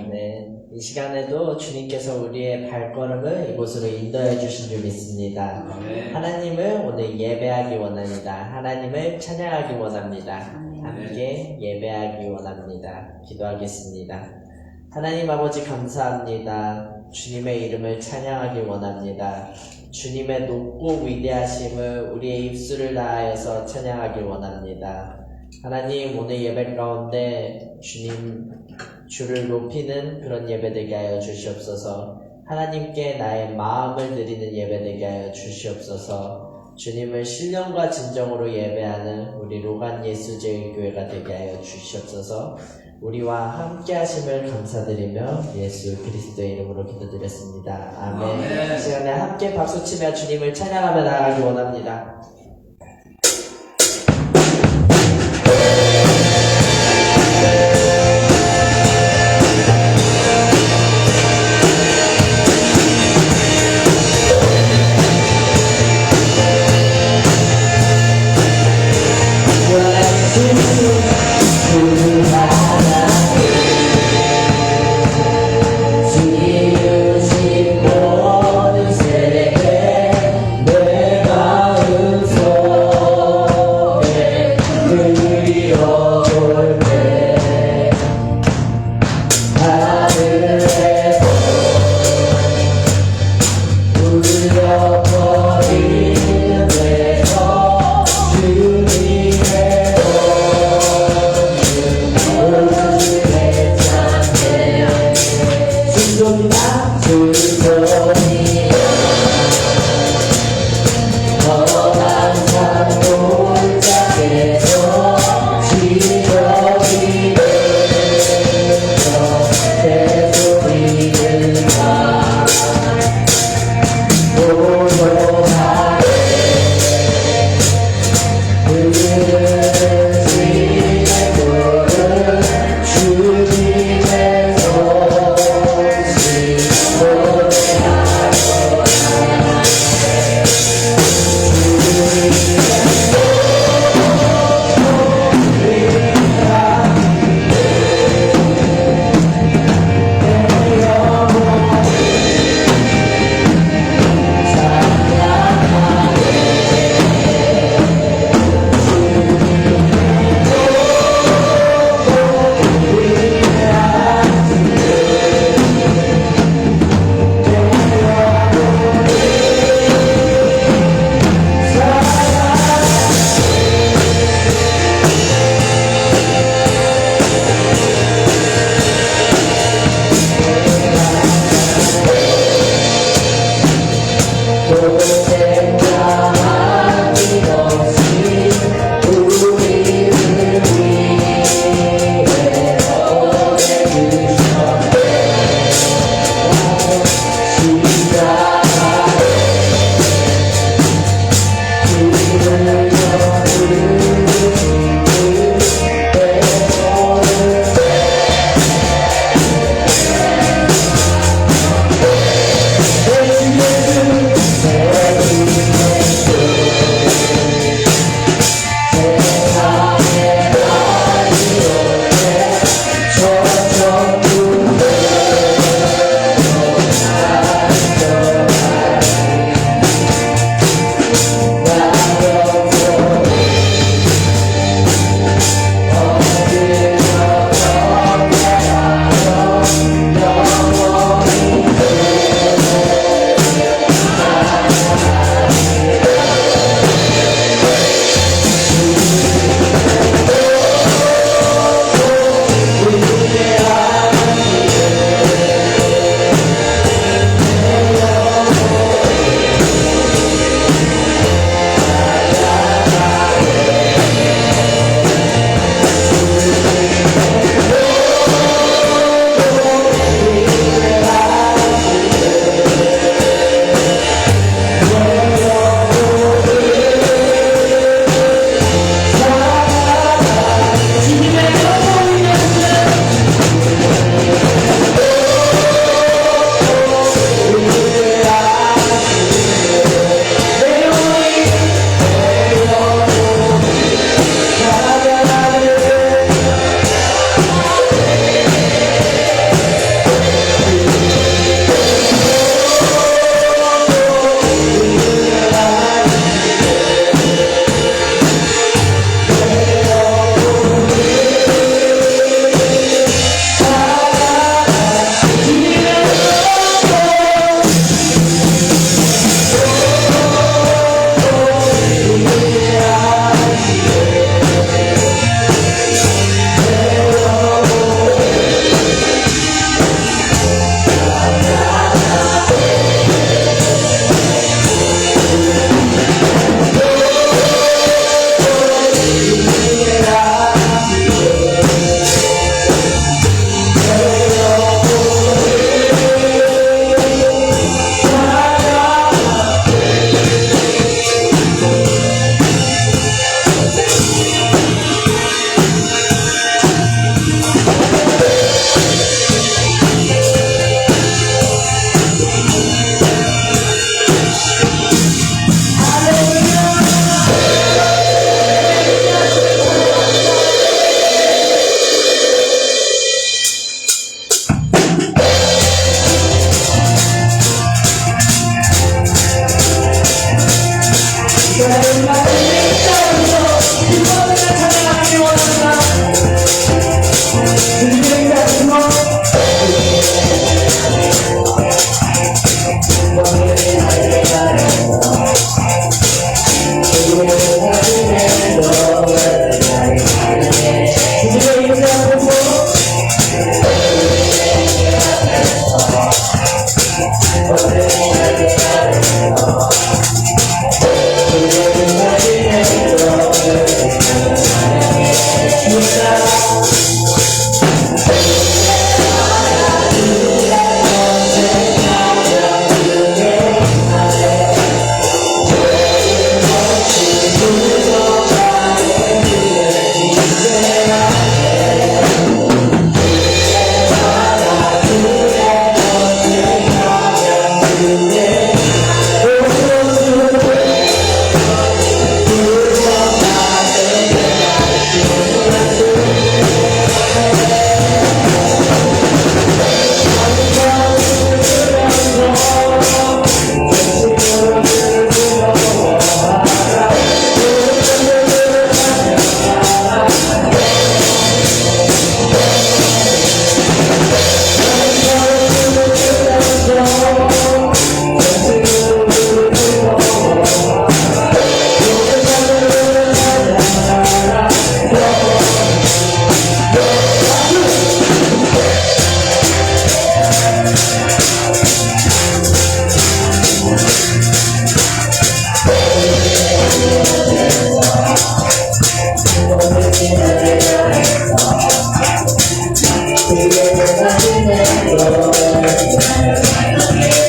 네, 이 시간에도 주님께서 우리의 발걸음을 이곳으로 인도해 주신 줄 믿습니다. 하나님을 오늘 예배하기 원합니다. 하나님을 찬양하기 원합니다. 함께 예배하기 원합니다. 기도하겠습니다. 하나님 아버지 감사합니다. 주님의 이름을 찬양하기 원합니다. 주님의 높고 위대하심을 우리의 입술을 다하여서 찬양하기 원합니다. 하나님, 오늘 예배 가운데 주를 높이는 그런 예배 되게 하여 주시옵소서. 하나님께 나의 마음을 드리는 예배 되게 하여 주시옵소서. 주님을 신령과 진정으로 예배하는 우리 로간 예수제일교회가 되게 하여 주시옵소서. 우리와 함께 하심을 감사드리며 예수 그리스도의 이름으로 기도드렸습니다. 아멘. 이 시간에 함께 박수치며 주님을 찬양하며 나아가기 원합니다.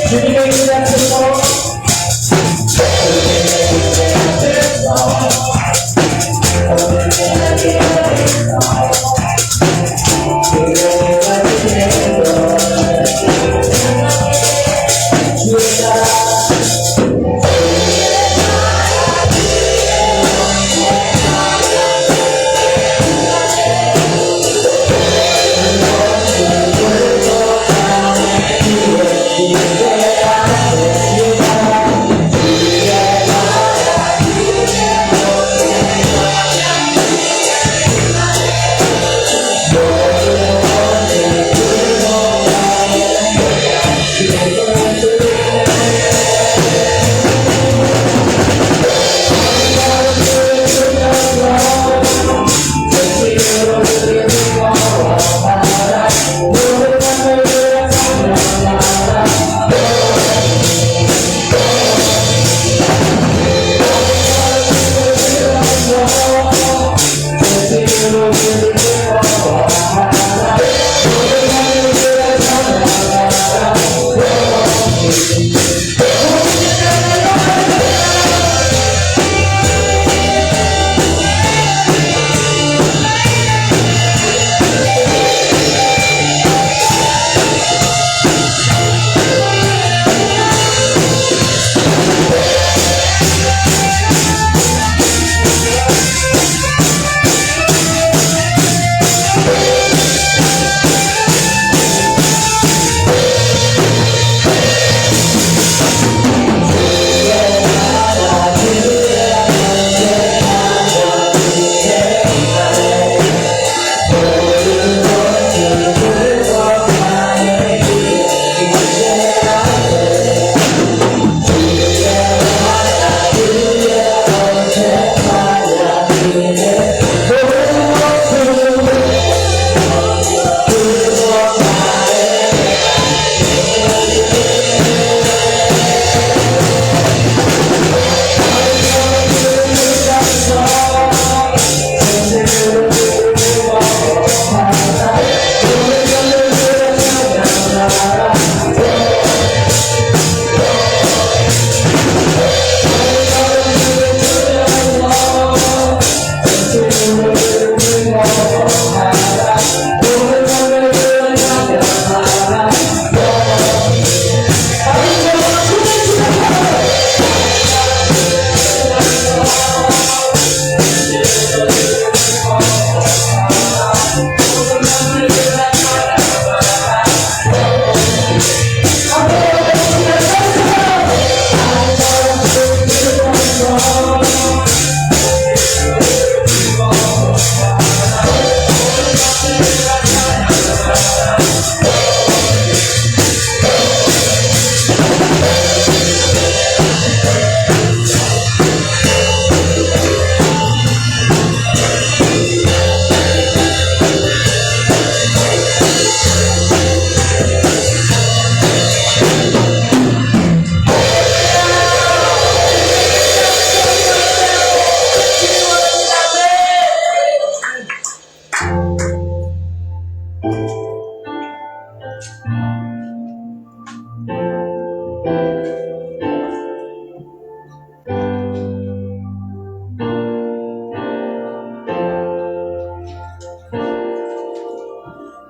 주님의 은혜 앞에서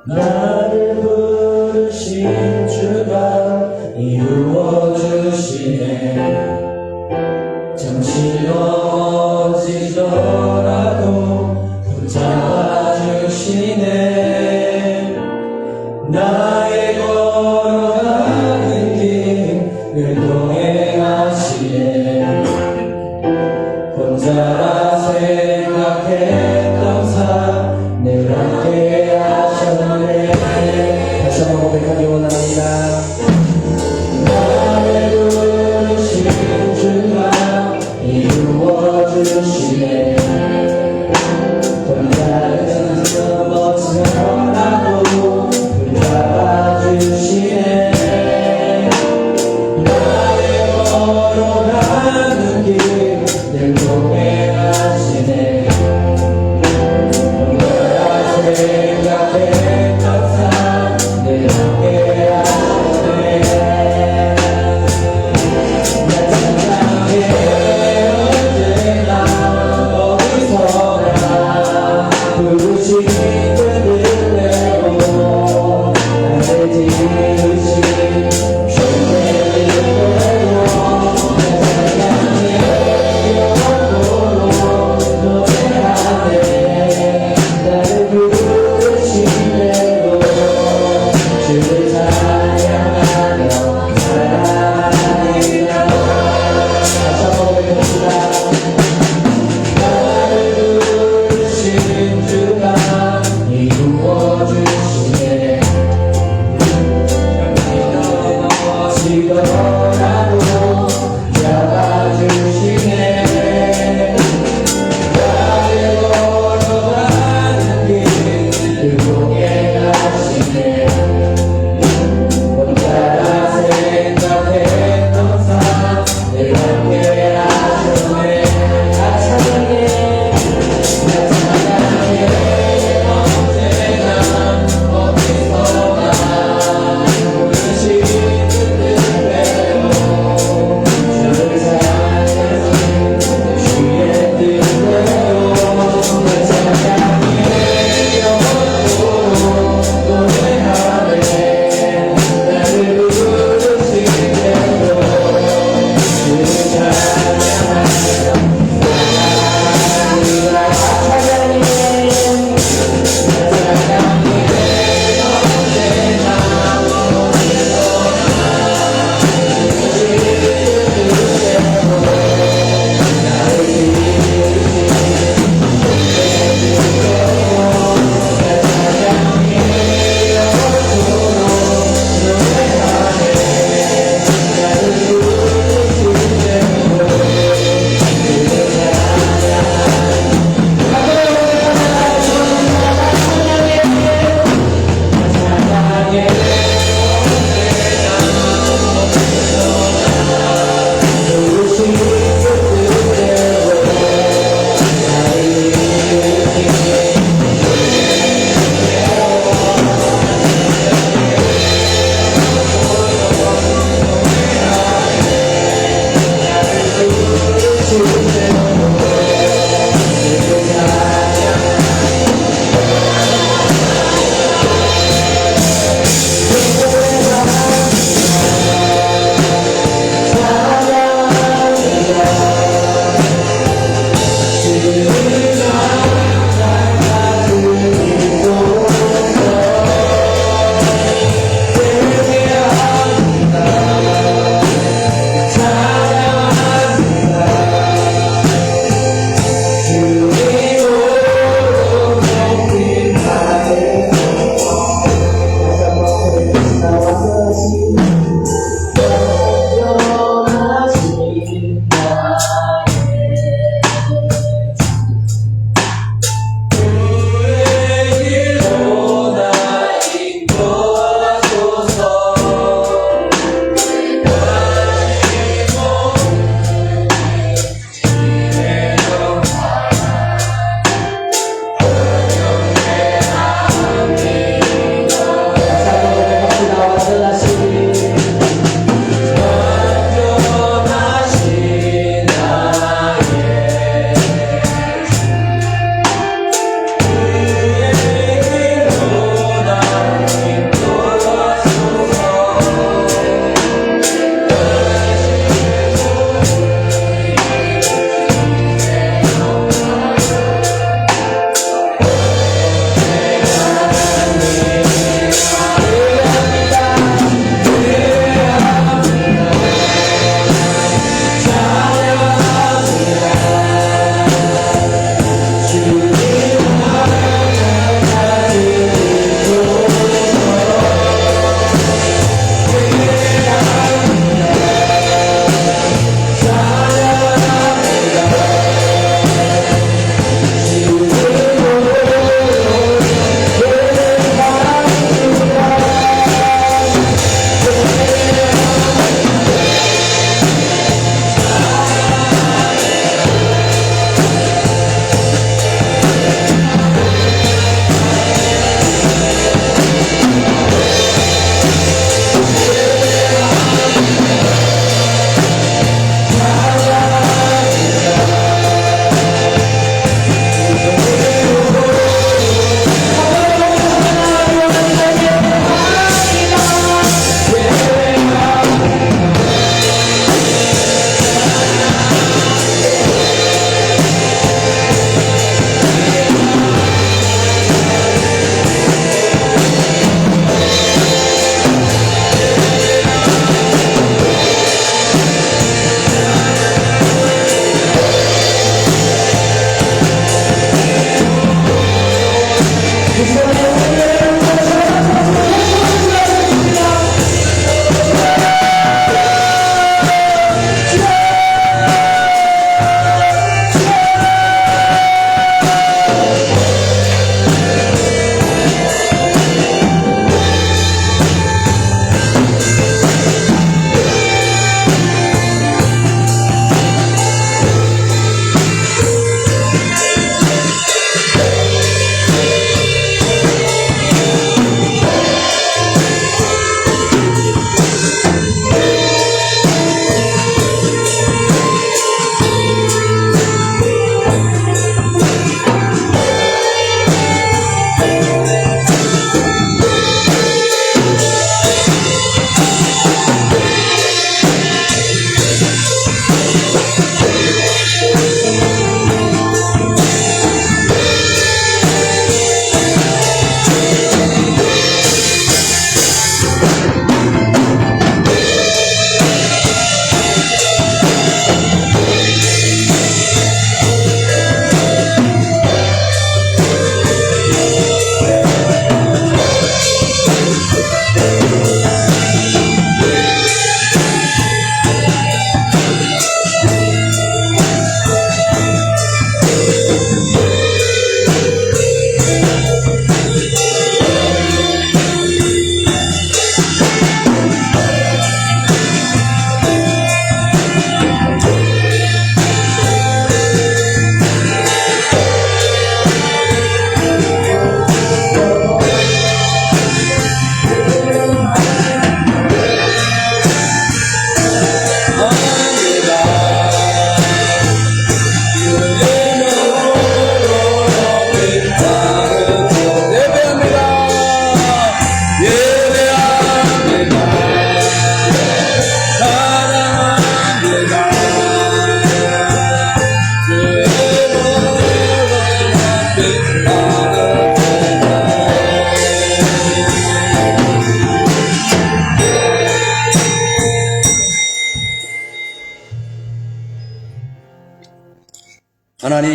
나를 부르신 주가 이루어주시네. 잠시 넘어지더라도 붙잡아주시네. 나의 걸어가는 길을 동행하시네. 혼자라 생각했던 삶 늘 함께 하셨네. 다시 한번 고백하기 원합니다. 나를 부르신 주가 이루어주시네. 혼자는 넘어져라도 붙잡아주시네. 나의 걸어가는 길 늘 동행하시네. 생각했던 삶 늘 어디로라도 잡아주시네 나를 걸어가는 길 그곳에 가시네 혼자라 생각했던 삶 늘 함께 하셨네 나 찬양해 언제나 어디서나 부르신 그 뜻대로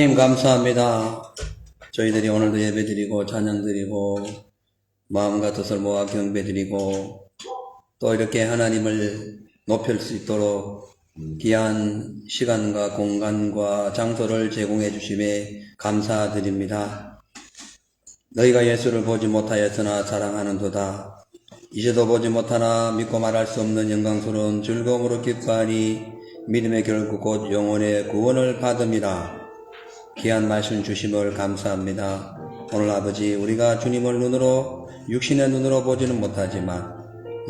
하나님 감사합니다. 저희들이 오늘도 예배드리고 찬양드리고 마음과 뜻을 모아 경배드리고 또 이렇게 하나님을 높일 수 있도록 귀한 시간과 공간과 장소를 제공해 주심에 감사드립니다. 너희가 예수를 보지 못하였으나 사랑하는도다. 이제도 보지 못하나 믿고 말할 수 없는 영광스러운 즐거움으로 기뻐하니 믿음의 결국 곧 영혼의 구원을 받음이라. 귀한 말씀 주심을 감사합니다. 오늘 아버지 우리가 주님을 눈으로 육신의 눈으로 보지는 못하지만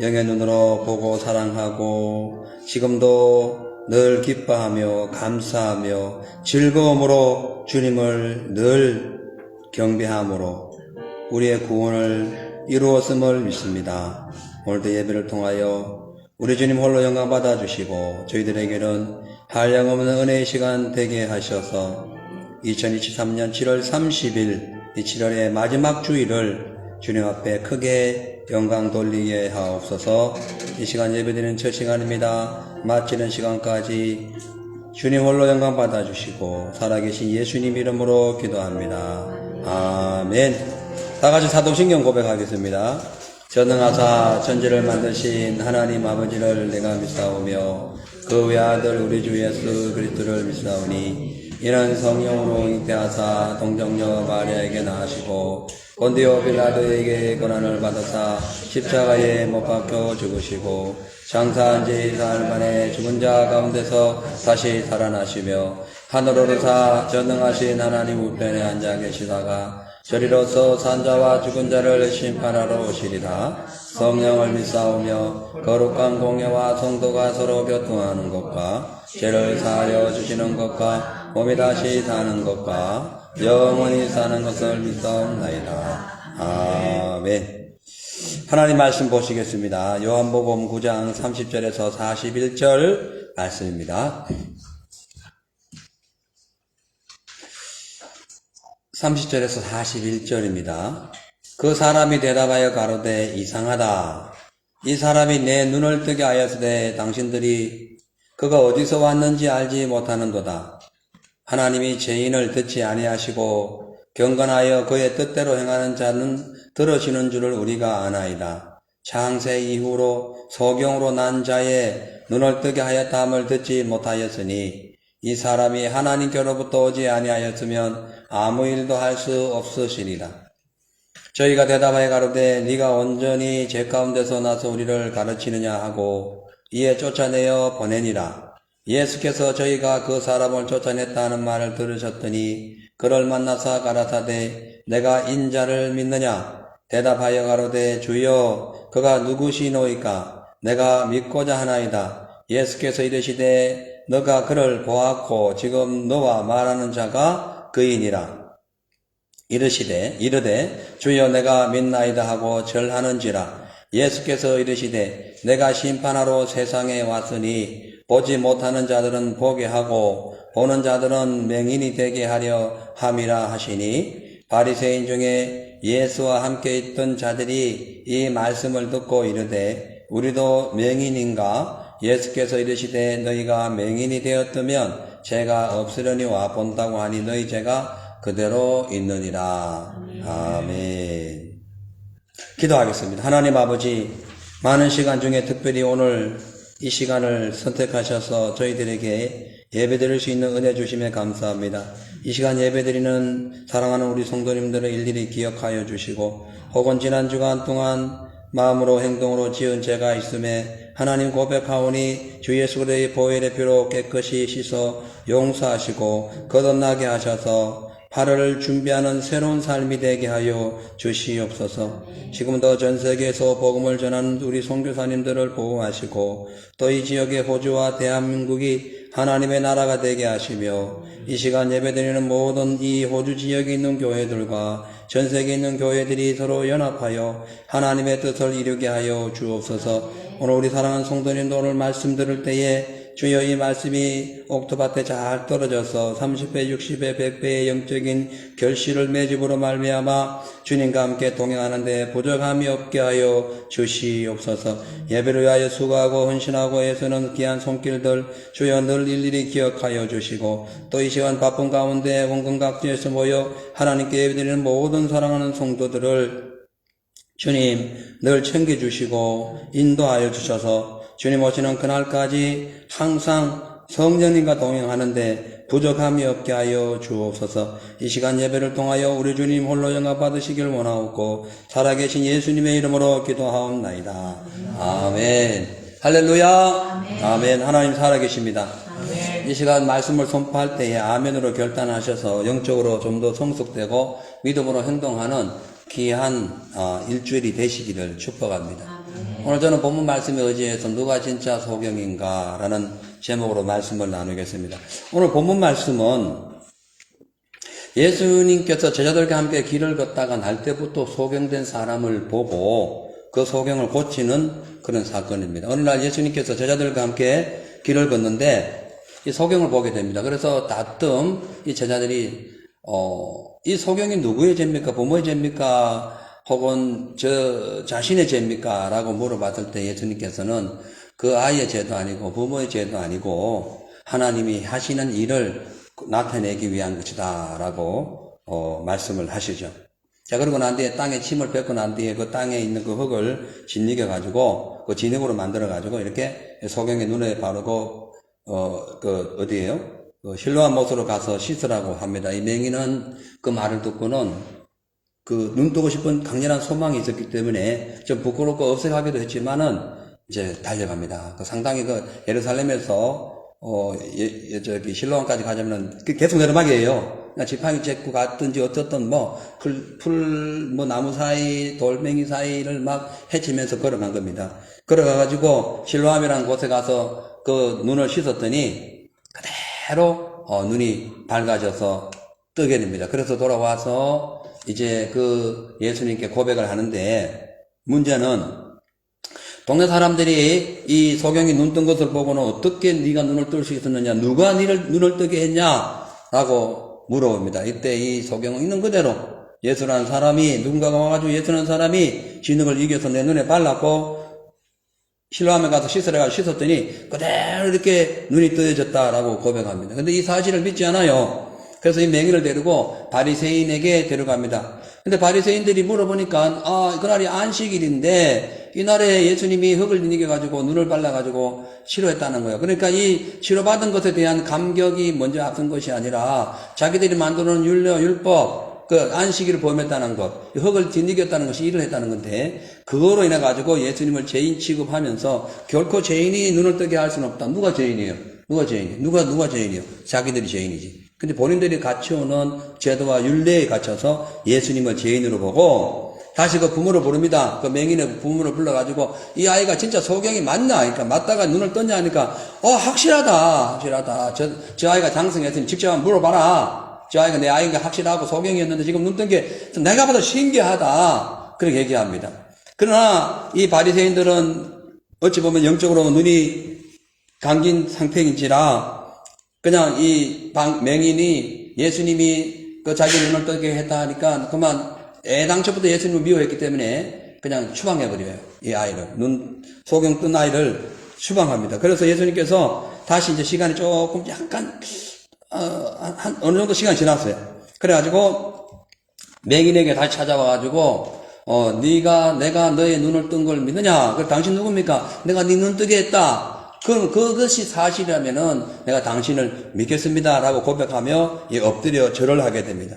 영의 눈으로 보고 사랑하고 지금도 늘 기뻐하며 감사하며 즐거움으로 주님을 늘 경배함으로 우리의 구원을 이루었음을 믿습니다. 오늘도 예배를 통하여 우리 주님 홀로 영광 받아주시고 저희들에게는 한량없는 은혜의 시간 되게 하셔서 2023년 7월 30일 이 7월의 마지막 주일을 주님 앞에 크게 영광 돌리게 하옵소서. 이 시간 예배드리는 첫 시간입니다. 마치는 시간까지 주님 홀로 영광 받아주시고 살아계신 예수님 이름으로 기도합니다. 아멘. 다같이 사도신경 고백하겠습니다. 전능하사 천지를 만드신 하나님 아버지를 내가 믿사오며 그 외아들 우리 주 예수 그리스도를 믿사오니 이는 성령으로 잉태하사 동정녀 마리아에게 낳으시고 본디오 빌라도에게 고난을 받으사 십자가에 못 박혀 죽으시고 장사한 지 사흘 만에 죽은 자 가운데서 다시 살아나시며 하늘로 오르사 전능하신 하나님 우편에 앉아 계시다가 저리로서 산자와 죽은 자를 심판하러 오시리라. 성령을 믿사오며 거룩한 공예와 성도가 서로 교통하는 것과 죄를 사하여 주시는 것과 몸이 다시 사는 것과 영원히 사는 것을 믿사옵나이다. 아멘. 하나님 말씀 보시겠습니다. 요한복음 9장 30절에서 41절 말씀입니다. 30절에서 41절입니다. 그 사람이 대답하여 가로되 이상하다. 이 사람이 내 눈을 뜨게 하였으되 당신들이 그가 어디서 왔는지 알지 못하는도다. 하나님이 죄인을 듣지 아니하시고 경건하여 그의 뜻대로 행하는 자는 들으시는 줄을 우리가 아나이다. 창세 이후로 소경으로 난 자의 눈을 뜨게 하였다함을 듣지 못하였으니 이 사람이 하나님께로부터 오지 아니하였으면 아무 일도 할 수 없으시리라. 저희가 대답하여 가로되 네가 온전히 죄 가운데서 나서 우리를 가르치느냐 하고 이에 쫓아내어 보내니라. 예수께서 저희가 그 사람을 쫓아냈다는 말을 들으셨더니 그를 만나사 가라사대 내가 인자를 믿느냐? 대답하여 가로되 주여 그가 누구시노이까? 내가 믿고자 하나이다. 예수께서 이르시되 너가 그를 보았고 지금 너와 말하는 자가 그이니라. 이르되 주여 내가 믿나이다 하고 절하는지라. 예수께서 이르시되 내가 심판하러 세상에 왔으니 보지 못하는 자들은 보게 하고 보는 자들은 맹인이 되게 하려 함이라 하시니 바리새인 중에 예수와 함께 있던 자들이 이 말씀을 듣고 이르되 우리도 맹인인가? 예수께서 이르시되 너희가 맹인이 되었다면 죄가 없으려니와 본다고 하니 너희 죄가 그대로 있느니라. 아멘. 기도하겠습니다. 하나님 아버지, 많은 시간 중에 특별히 오늘 이 시간을 선택하셔서 저희들에게 예배드릴 수 있는 은혜 주심에 감사합니다. 이 시간 예배드리는 사랑하는 우리 성도님들을 일일이 기억하여 주시고 혹은 지난 주간 동안 마음으로 행동으로 지은 죄가 있음에 하나님 고백하오니 주 예수 그리스도의 보혈의 피로 깨끗이 씻어 용서하시고 거듭나게 하셔서 8월을 준비하는 새로운 삶이 되게 하여 주시옵소서. 지금도 전 세계에서 복음을 전하는 우리 선교사님들을 보호하시고 또 이 지역의 호주와 대한민국이 하나님의 나라가 되게 하시며 이 시간 예배드리는 모든 이 호주 지역에 있는 교회들과 전 세계에 있는 교회들이 서로 연합하여 하나님의 뜻을 이루게 하여 주옵소서. 오늘 우리 사랑하는 성도님도 오늘 말씀 들을 때에 주여 이 말씀이 옥토밭에 잘 떨어져서 30배, 60배, 100배의 영적인 결실을 맺음으로 말미암아 주님과 함께 동행하는데 부족함이 없게 하여 주시옵소서. 예배를 위하여 수고하고 헌신하고 애쓰는 귀한 손길들 주여 늘 일일이 기억하여 주시고 또 이 시간 바쁜 가운데 원근 각지에서 모여 하나님께 예배드리는 모든 사랑하는 성도들을 주님 늘 챙겨주시고 인도하여 주셔서 주님 오시는 그날까지 항상 성령님과 동행하는데 부족함이 없게 하여 주옵소서. 이 시간 예배를 통하여 우리 주님 홀로 영광 받으시길 원하옵고 살아계신 예수님의 이름으로 기도하옵나이다. 아멘. 할렐루야. 아멘. 하나님 살아계십니다. 이 시간 말씀을 선포할 때에 아멘으로 결단하셔서 영적으로 좀 더 성숙되고 믿음으로 행동하는 귀한 일주일이 되시기를 축복합니다. 오늘 저는 본문 말씀에 의지해서 누가 진짜 소경인가 라는 제목으로 말씀을 나누겠습니다. 오늘 본문 말씀은 예수님께서 제자들과 함께 길을 걷다가 날 때부터 소경된 사람을 보고 그 소경을 고치는 그런 사건입니다. 어느 날 예수님께서 제자들과 함께 길을 걷는데 이 소경을 보게 됩니다. 그래서 따뜸 이 제자들이 이 소경이 누구의 죄입니까? 부모의 죄입니까? 혹은 저 자신의 죄입니까? 라고 물어봤을 때 예수님께서는 그 아이의 죄도 아니고 부모의 죄도 아니고 하나님이 하시는 일을 나타내기 위한 것이다 라고 말씀을 하시죠. 자, 그러고 난 뒤에 땅에 침을 뱉고 난 뒤에 그 땅에 있는 그 흙을 짓이겨 가지고 그 진흙으로 만들어 가지고 이렇게 소경의 눈에 바르고 어디에요? 실로암 못으로 가서 씻으라고 합니다. 이 맹인은 그 말을 듣고는 그 눈 뜨고 싶은 강렬한 소망이 있었기 때문에 좀 부끄럽고 어색하기도 했지만은 이제 달려갑니다. 상당히 예루살렘에서 저기 실로암까지 가자면은 계속 내리막이에요. 지팡이 짚고 갔든지 어떻든 나무 사이, 돌멩이 사이를 막 헤치면서 걸어간 겁니다. 걸어가가지고 실로암이라는 곳에 가서 그 눈을 씻었더니 그대로 눈이 밝아져서 뜨게 됩니다. 그래서 돌아와서 이제 그 예수님께 고백을 하는데 문제는 동네 사람들이 이 소경이 눈 뜬 것을 보고는 어떻게 네가 눈을 뜰 수 있었느냐, 누가 네를 눈을 뜨게 했냐 라고 물어봅니다. 이때 이 소경은 있는 그대로 예수라는 사람이 누군가가 와가지고 예수라는 사람이 진흙을 이겨서 내 눈에 발랐고 실로암에 가서 씻으라고 씻었더니 그대로 이렇게 눈이 뜨여졌다라고 고백합니다. 근데 이 사실을 믿지 않아요. 그래서 이 맹인을 데리고 바리새인에게 데려갑니다. 근데 바리새인들이 물어보니까 그날이 안식일인데 이날에 예수님이 흙을 이겨가지고 눈을 발라가지고 치료했다는 거예요. 그러니까 이 치료받은 것에 대한 감격이 먼저 앞선 것이 아니라 자기들이 만드는 율법 그 안식일을 범했다는 것, 흙을 뒤니겼다는 것이 일을 했다는 건데 그거로 인해 가지고 예수님을 죄인 취급하면서 결코 죄인이 눈을 뜨게 할 수는 없다. 누가 죄인이에요? 누가 죄인이에요? 자기들이 죄인이지. 근데 본인들이 갖춰오는 제도와 윤례에 갇혀서 예수님을 죄인으로 보고 다시 그 부모를 부릅니다. 그 맹인의 부모를 불러가지고 이 아이가 진짜 소경이 맞나? 그러니까 맞다가 눈을 떴냐 하니까 확실하다. 저 아이가 장성했으니 직접 한번 물어봐라. 저 아이가 내 아이가 확실하고 소경이었는데 지금 눈 뜬 게 내가 봐도 신기하다. 그렇게 얘기합니다. 그러나 이 바리새인들은 어찌 보면 영적으로 눈이 감긴 상태인지라 그냥 이 맹인이 예수님이 그 자기 눈을 뜨게 했다 하니까 그만 애당초부터 예수님을 미워했기 때문에 그냥 추방해버려요. 이 아이를. 소경 뜬 아이를 추방합니다. 그래서 예수님께서 다시 이제 시간이 조금 약간 어느 정도 시간이 지났어요. 그래가지고 맹인에게 다시 찾아와가지고 내가 너의 눈을 뜬 걸 믿느냐? 그래 당신 누굽니까? 내가 네 눈 뜨게 했다. 그럼 그것이 사실이라면은 내가 당신을 믿겠습니다라고 고백하며 엎드려 절을 하게 됩니다.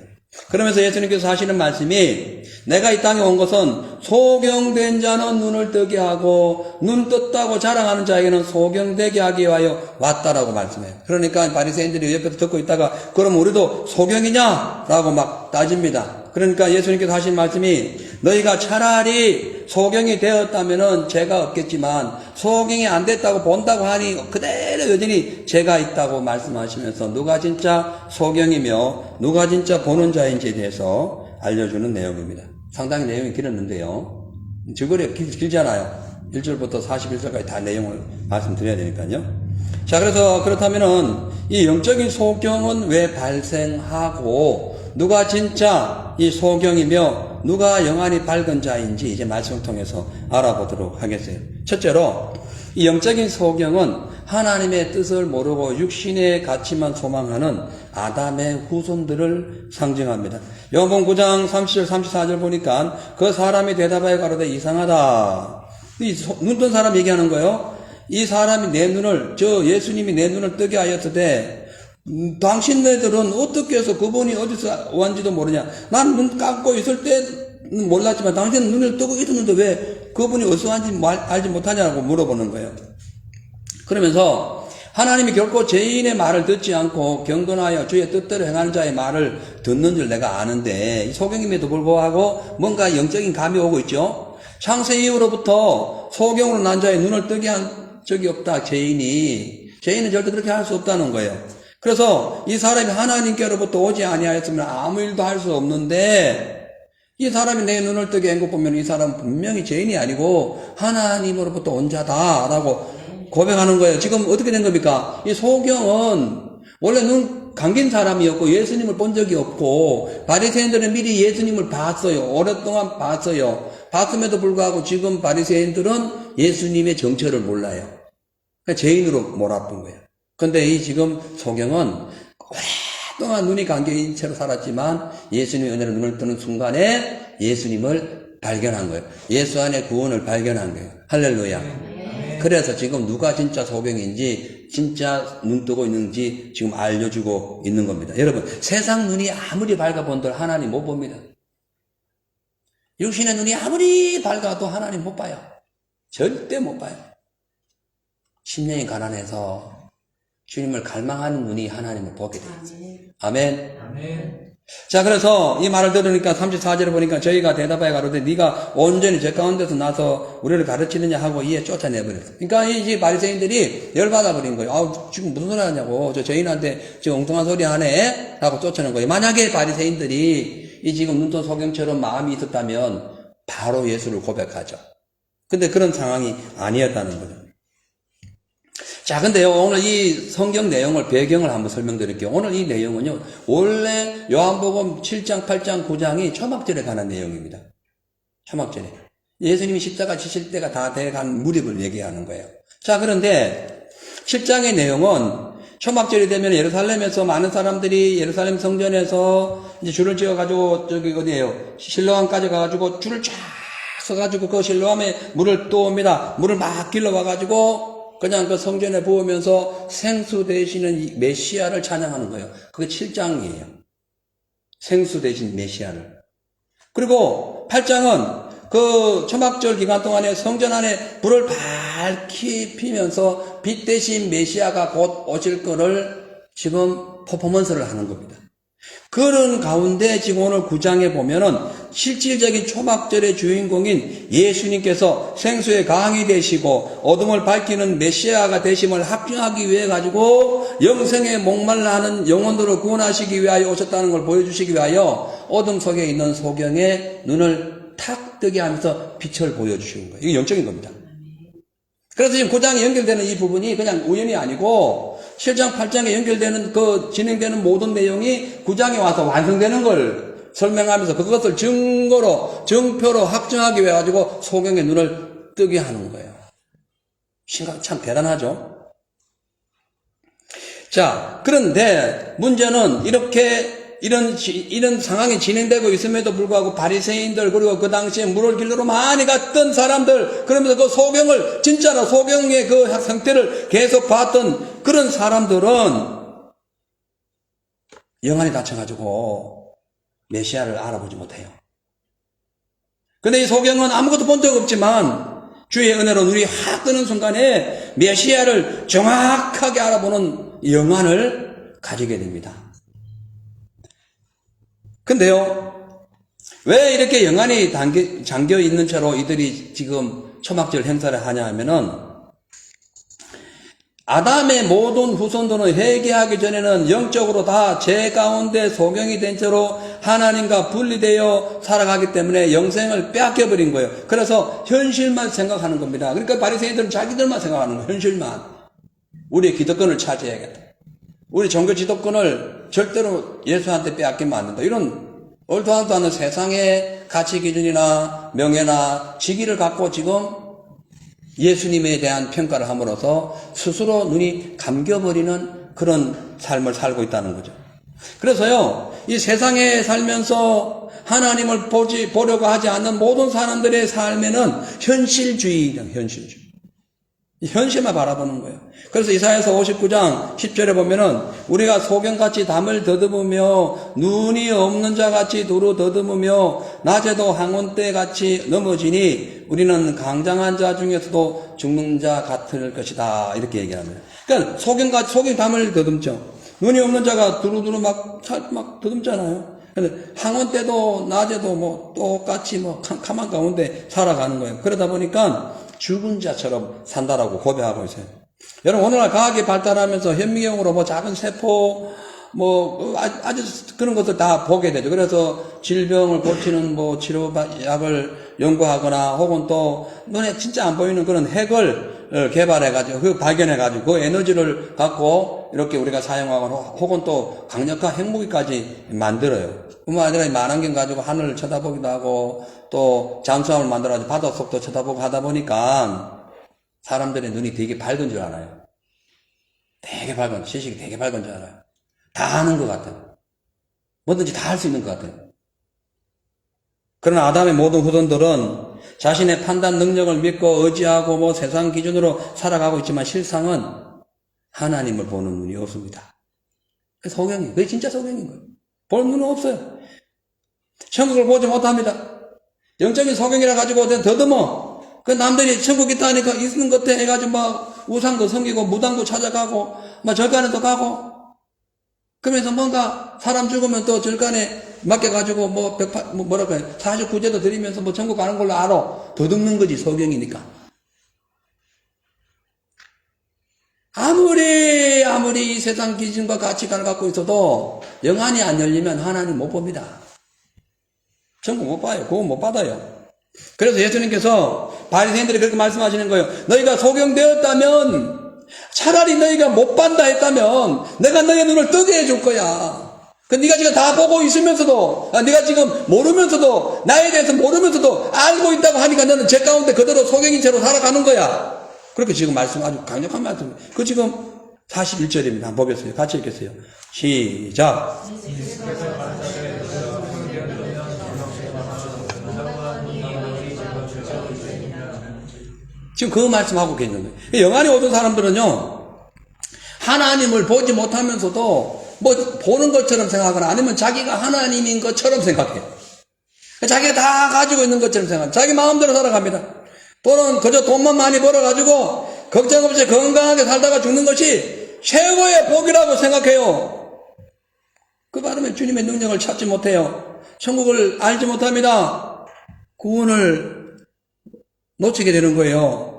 그러면서 예수님께서 하시는 말씀이 내가 이 땅에 온 것은 소경된 자는 눈을 뜨게 하고 눈 떴다고 자랑하는 자에게는 소경되게 하기 위하여 왔다라고 말씀해요. 그러니까 바리새인들이 옆에서 듣고 있다가 그럼 우리도 소경이냐? 라고 막 따집니다. 그러니까 예수님께서 하신 말씀이 너희가 차라리 소경이 되었다면은 죄가 없겠지만 소경이 안 됐다고 본다고 하니 그대로 여전히 죄가 있다고 말씀하시면서 누가 진짜 소경이며 누가 진짜 보는 자인지에 대해서 알려주는 내용입니다. 상당히 내용이 길었는데요. 줄거리가 길잖아요. 1절부터 41절까지 다 내용을 말씀드려야 되니까요. 자, 그래서 그렇다면은 이 영적인 소경은 왜 발생하고 누가 진짜 이 소경이며 누가 영안이 밝은 자인지 이제 말씀을 통해서 알아보도록 하겠어요. 첫째로 이 영적인 소경은 하나님의 뜻을 모르고 육신의 가치만 소망하는 아담의 후손들을 상징합니다. 요한복음 9장 30절 34절 보니까 그 사람이 대답하여 가로되 이상하다. 이 눈뜬 사람 얘기하는 거예요. 이 사람이 내 눈을, 예수님이 내 눈을 뜨게 하였으되 당신네들은 어떻게 해서 그분이 어디서 왔는지도 모르냐. 난 눈 감고 있을 때는 몰랐지만 당신은 눈을 뜨고 있었는데 왜 그분이 어디서 왔는지 알지 못하냐고 물어보는 거예요. 그러면서 하나님이 결코 죄인의 말을 듣지 않고 경건하여 주의 뜻대로 행하는 자의 말을 듣는 줄 내가 아는데 이 소경임에도 불구하고 뭔가 영적인 감이 오고 있죠. 창세 이후로부터 소경으로 난 자의 눈을 뜨게 한 적이 없다. 죄인은 절대 그렇게 할 수 없다는 거예요. 그래서 이 사람이 하나님께로부터 오지 아니하였으면 아무 일도 할 수 없는데 이 사람이 내 눈을 뜨게 한 것 보면 이 사람은 분명히 죄인이 아니고 하나님으로부터 온 자다라고 고백하는 거예요. 지금 어떻게 된 겁니까? 이 소경은 원래 눈 감긴 사람이었고 예수님을 본 적이 없고 바리새인들은 미리 예수님을 봤어요. 오랫동안 봤어요. 봤음에도 불구하고 지금 바리새인들은 예수님의 정체를 몰라요. 그러니까 죄인으로 몰아픈 거예요. 근데 이 지금 소경은 오랫동안 눈이 감겨있는 채로 살았지만 예수님의 은혜로 눈을 뜨는 순간에 예수님을 발견한 거예요. 예수 안에 구원을 발견한 거예요. 할렐루야. 그래서 지금 누가 진짜 소경인지 진짜 눈 뜨고 있는지 지금 알려주고 있는 겁니다. 여러분, 세상 눈이 아무리 밝아본들 하나님 못 봅니다. 육신의 눈이 아무리 밝아도 하나님 못 봐요. 절대 못 봐요. 심령이 가난해서 주님을 갈망하는 눈이 하나님을 보게 돼요. 아멘. 아멘. 자, 그래서 이 말을 들으니까 34절에 보니까 저희가 대답하여 가로되 네가 온전히 제 가운데서 나서 우리를 가르치느냐 하고 이에 쫓아내버렸어요. 그러니까 이 바리새인들이 열받아 버린 거예요. 아, 지금 무슨 소리 하냐고. 저 죄인한테 저 엉뚱한 소리 하네? 라고 쫓아낸 거예요. 만약에 바리새인들이 이 지금 눈뜬 소경처럼 마음이 있었다면 바로 예수를 고백하죠. 근데 그런 상황이 아니었다는 거죠. 자, 근데요, 오늘 이 성경 내용을, 배경을 한번 설명드릴게요. 오늘 이 내용은요, 원래 요한복음 7장, 8장, 9장이 초막절에 관한 내용입니다. 초막절에. 예수님이 십자가 지실 때가 다 돼간 무렵을 얘기하는 거예요. 자, 그런데 7장의 내용은 초막절이 되면 예루살렘에서 많은 사람들이 예루살렘 성전에서 이제 줄을 지어가지고, 저기 어디에요? 실로암까지 가가지고 줄을 쫙 서가지고 그 실로암에 물을 떠옵니다. 물을 막 길러와가지고 그냥 그 성전에 부으면서 생수 되시는 이 메시아를 찬양하는 거예요. 그게 7장이에요. 생수 되신 메시아를. 그리고 8장은 그 초막절 기간 동안에 성전 안에 불을 밝히 피면서 빛 대신 메시아가 곧 오실 거를 지금 퍼포먼스를 하는 겁니다. 그런 가운데 지금 오늘 9장에 보면은 실질적인 초막절의 주인공인 예수님께서 생수의 강이 되시고 어둠을 밝히는 메시아가 되심을 확증하기 위해 가지고 영생에 목말라 하는 영혼들을 구원하시기 위하여 오셨다는 걸 보여주시기 위하여 어둠 속에 있는 소경의 눈을 탁 뜨게 하면서 빛을 보여주시는 거예요. 이게 영적인 겁니다. 그래서 지금 9장에 연결되는 이 부분이 그냥 우연이 아니고 7장, 8장에 연결되는 그 진행되는 모든 내용이 9장에 와서 완성되는 걸 설명하면서 그것을 증거로, 증표로 확증하기 위해 가지고 소경의 눈을 뜨게 하는 거예요. 참 대단하죠? 자, 그런데 문제는 이런 상황이 진행되고 있음에도 불구하고 바리새인들 그리고 그 당시에 물을 길러로 많이 갔던 사람들 그러면서 그 소경을 진짜로 소경의 그 상태를 계속 봤던 그런 사람들은 영안이 닫혀가지고 메시아를 알아보지 못해요. 근데 이 소경은 아무것도 본 적 없지만 주의 은혜로 눈이 확 뜨는 순간에 메시아를 정확하게 알아보는 영안을 가지게 됩니다. 근데요, 왜 이렇게 영안이 잠겨 있는 채로 이들이 지금 초막절 행사를 하냐 하면은, 아담의 모든 후손들은 회개하기 전에는 영적으로 다 죄 가운데 소경이 된 채로 하나님과 분리되어 살아가기 때문에 영생을 빼앗겨버린 거예요. 그래서 현실만 생각하는 겁니다. 그러니까 바리새인들은 자기들만 생각하는 거예요. 현실만. 우리의 기득권을 차지해야겠다. 우리 종교 지도권을 절대로 예수한테 빼앗기면 안 된다. 이런 얼토당토 않은 세상의 가치 기준이나 명예나 직위를 갖고 지금 예수님에 대한 평가를 함으로써 스스로 눈이 감겨버리는 그런 삶을 살고 있다는 거죠. 그래서요, 이 세상에 살면서 하나님을 보려고 하지 않는 모든 사람들의 삶에는 현실주의예요, 현실주의. 현실만 바라보는 거예요. 그래서 이사야서 59장 10절에 보면은 우리가 소경같이 담을 더듬으며 눈이 없는 자같이 두루 더듬으며 낮에도 항온대같이 넘어지니 우리는 강장한 자 중에서도 죽는 자 같을 것이다. 이렇게 얘기합니다. 그러니까 소경 담을 더듬죠. 눈이 없는 자가 두루두루 막 더듬잖아요. 근데 항온때도 낮에도 뭐 똑같이 뭐 캄캄한 가운데 살아가는 거예요. 그러다 보니까 죽은 자처럼 산다라고 고백하고 있어요. 여러분, 오늘날 과학이 발달하면서 현미경으로 뭐 작은 세포, 아주 그런 것들 다 보게 되죠. 그래서 질병을 고치는 뭐 치료약을 연구하거나 혹은 또 눈에 진짜 안 보이는 그런 핵을 개발해가지고, 발견해가지고 그 에너지를 갖고 이렇게 우리가 사용하거나 혹은 또 강력한 핵무기까지 만들어요. 뿐만 아니라 만안경 가지고 하늘을 쳐다보기도 하고 또 잠수함을 만들어가지고 바닷속도 쳐다보고 하다 보니까 사람들의 눈이 되게 밝은 줄 알아요. 되게 밝은, 시식이 되게 밝은 줄 알아요. 다 아는 것 같아요. 뭐든지 다 할 수 있는 것 같아요. 그러나 아담의 모든 후손들은 자신의 판단 능력을 믿고 의지하고 뭐 세상 기준으로 살아가고 있지만 실상은 하나님을 보는 눈이 없습니다. 그게 소경이, 그게 진짜 소경인 거예요. 볼 눈은 없어요. 천국을 보지 못합니다. 영적인 소경이라 가지고 더듬어. 그 남들이 천국 있다 하니까 있는 것 같아 해가지고 막 우상도 섬기고 무당도 찾아가고 막 절간에도 가고 그러면서 뭔가 사람 죽으면 또 절간에 맡겨가지고 뭐랄까 49제도 드리면서 뭐 천국 가는 걸로 알아. 더듬는 거지, 소경이니까. 아무리 세상 기준과 가치관을 갖고 있어도 영안이 안 열리면 하나님 못 봅니다. 천국 못 봐요. 그거 못 받아요. 그래서 예수님께서 바리새인들이 그렇게 말씀하시는 거예요. 너희가 소경되었다면 차라리 너희가 못 받다 했다면 내가 너희 눈을 뜨게 해줄 거야. 네가 지금 다 보고 있으면서도 네가 지금 모르면서도 나에 대해서 모르면서도 알고 있다고 하니까 너는 죄 가운데 그대로 소경인 채로 살아가는 거야. 그렇게 지금 말씀 아주 강력한 말씀이에요. 그 지금 41절입니다. 한번 보겠어요. 같이 읽겠어요. 시작. 지금 그 말씀하고 계시는 거예요. 영안이 오던 사람들은요, 하나님을 보지 못하면서도 뭐 보는 것처럼 생각하거나 아니면 자기가 하나님인 것처럼 생각해요. 자기가 다 가지고 있는 것처럼 생각해요. 자기 마음대로 살아갑니다. 또는 그저 돈만 많이 벌어가지고 걱정 없이 건강하게 살다가 죽는 것이 최고의 복이라고 생각해요. 그 바람에 주님의 능력을 찾지 못해요. 천국을 알지 못합니다. 구원을 놓치게 되는 거예요.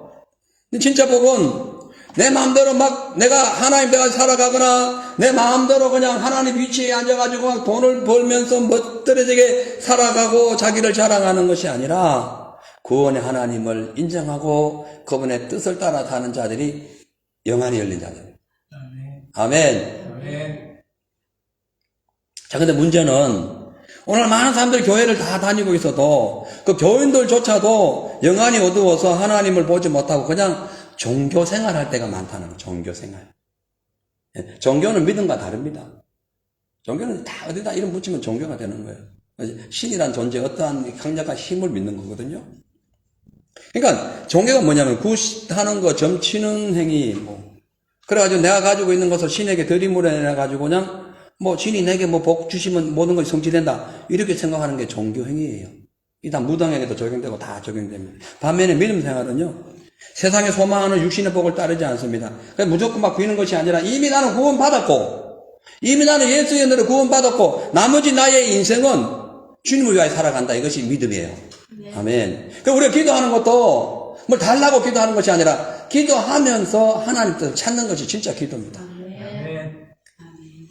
근데 진짜 복은 내 마음대로 막 내가 하나님 대가 살아가거나 내 마음대로 그냥 하나님 위치에 앉아가지고 막 돈을 벌면서 멋들어지게 살아가고 자기를 자랑하는 것이 아니라 구원의 하나님을 인정하고 그분의 뜻을 따라 사는 자들이 영안이 열린 자들. 아멘. 아멘. 자, 근데 문제는 오늘 많은 사람들이 교회를 다 다니고 있어도 그 교인들조차도 영안이 어두워서 하나님을 보지 못하고 그냥 종교 생활할 때가 많다는 거예요. 종교 생활. 종교는 믿음과 다릅니다. 종교는 다 어디다 이름 붙이면 종교가 되는 거예요. 신이란 존재, 어떠한 강력한 힘을 믿는 거거든요. 그러니까 종교가 뭐냐면 굿하는 거, 점치는 행위, 그래가지고 내가 가지고 있는 것을 신에게 들이물어 내가지고 그냥 신이 내게 복 주시면 모든 것이 성취된다. 이렇게 생각하는 게 종교 행위예요. 이 다 무당에게도 적용되고 다 적용됩니다. 반면에 믿음 생활은요, 세상에 소망하는 육신의 복을 따르지 않습니다. 무조건 막 구하는 것이 아니라 이미 나는 구원받았고, 이미 나는 예수의 은혜로 구원받았고, 나머지 나의 인생은 주님을 위하여 살아간다. 이것이 믿음이에요. 네. 아멘. 그러니까 우리가 기도하는 것도 뭘 달라고 기도하는 것이 아니라 기도하면서 하나님 뜻을 찾는 것이 진짜 기도입니다. 아멘.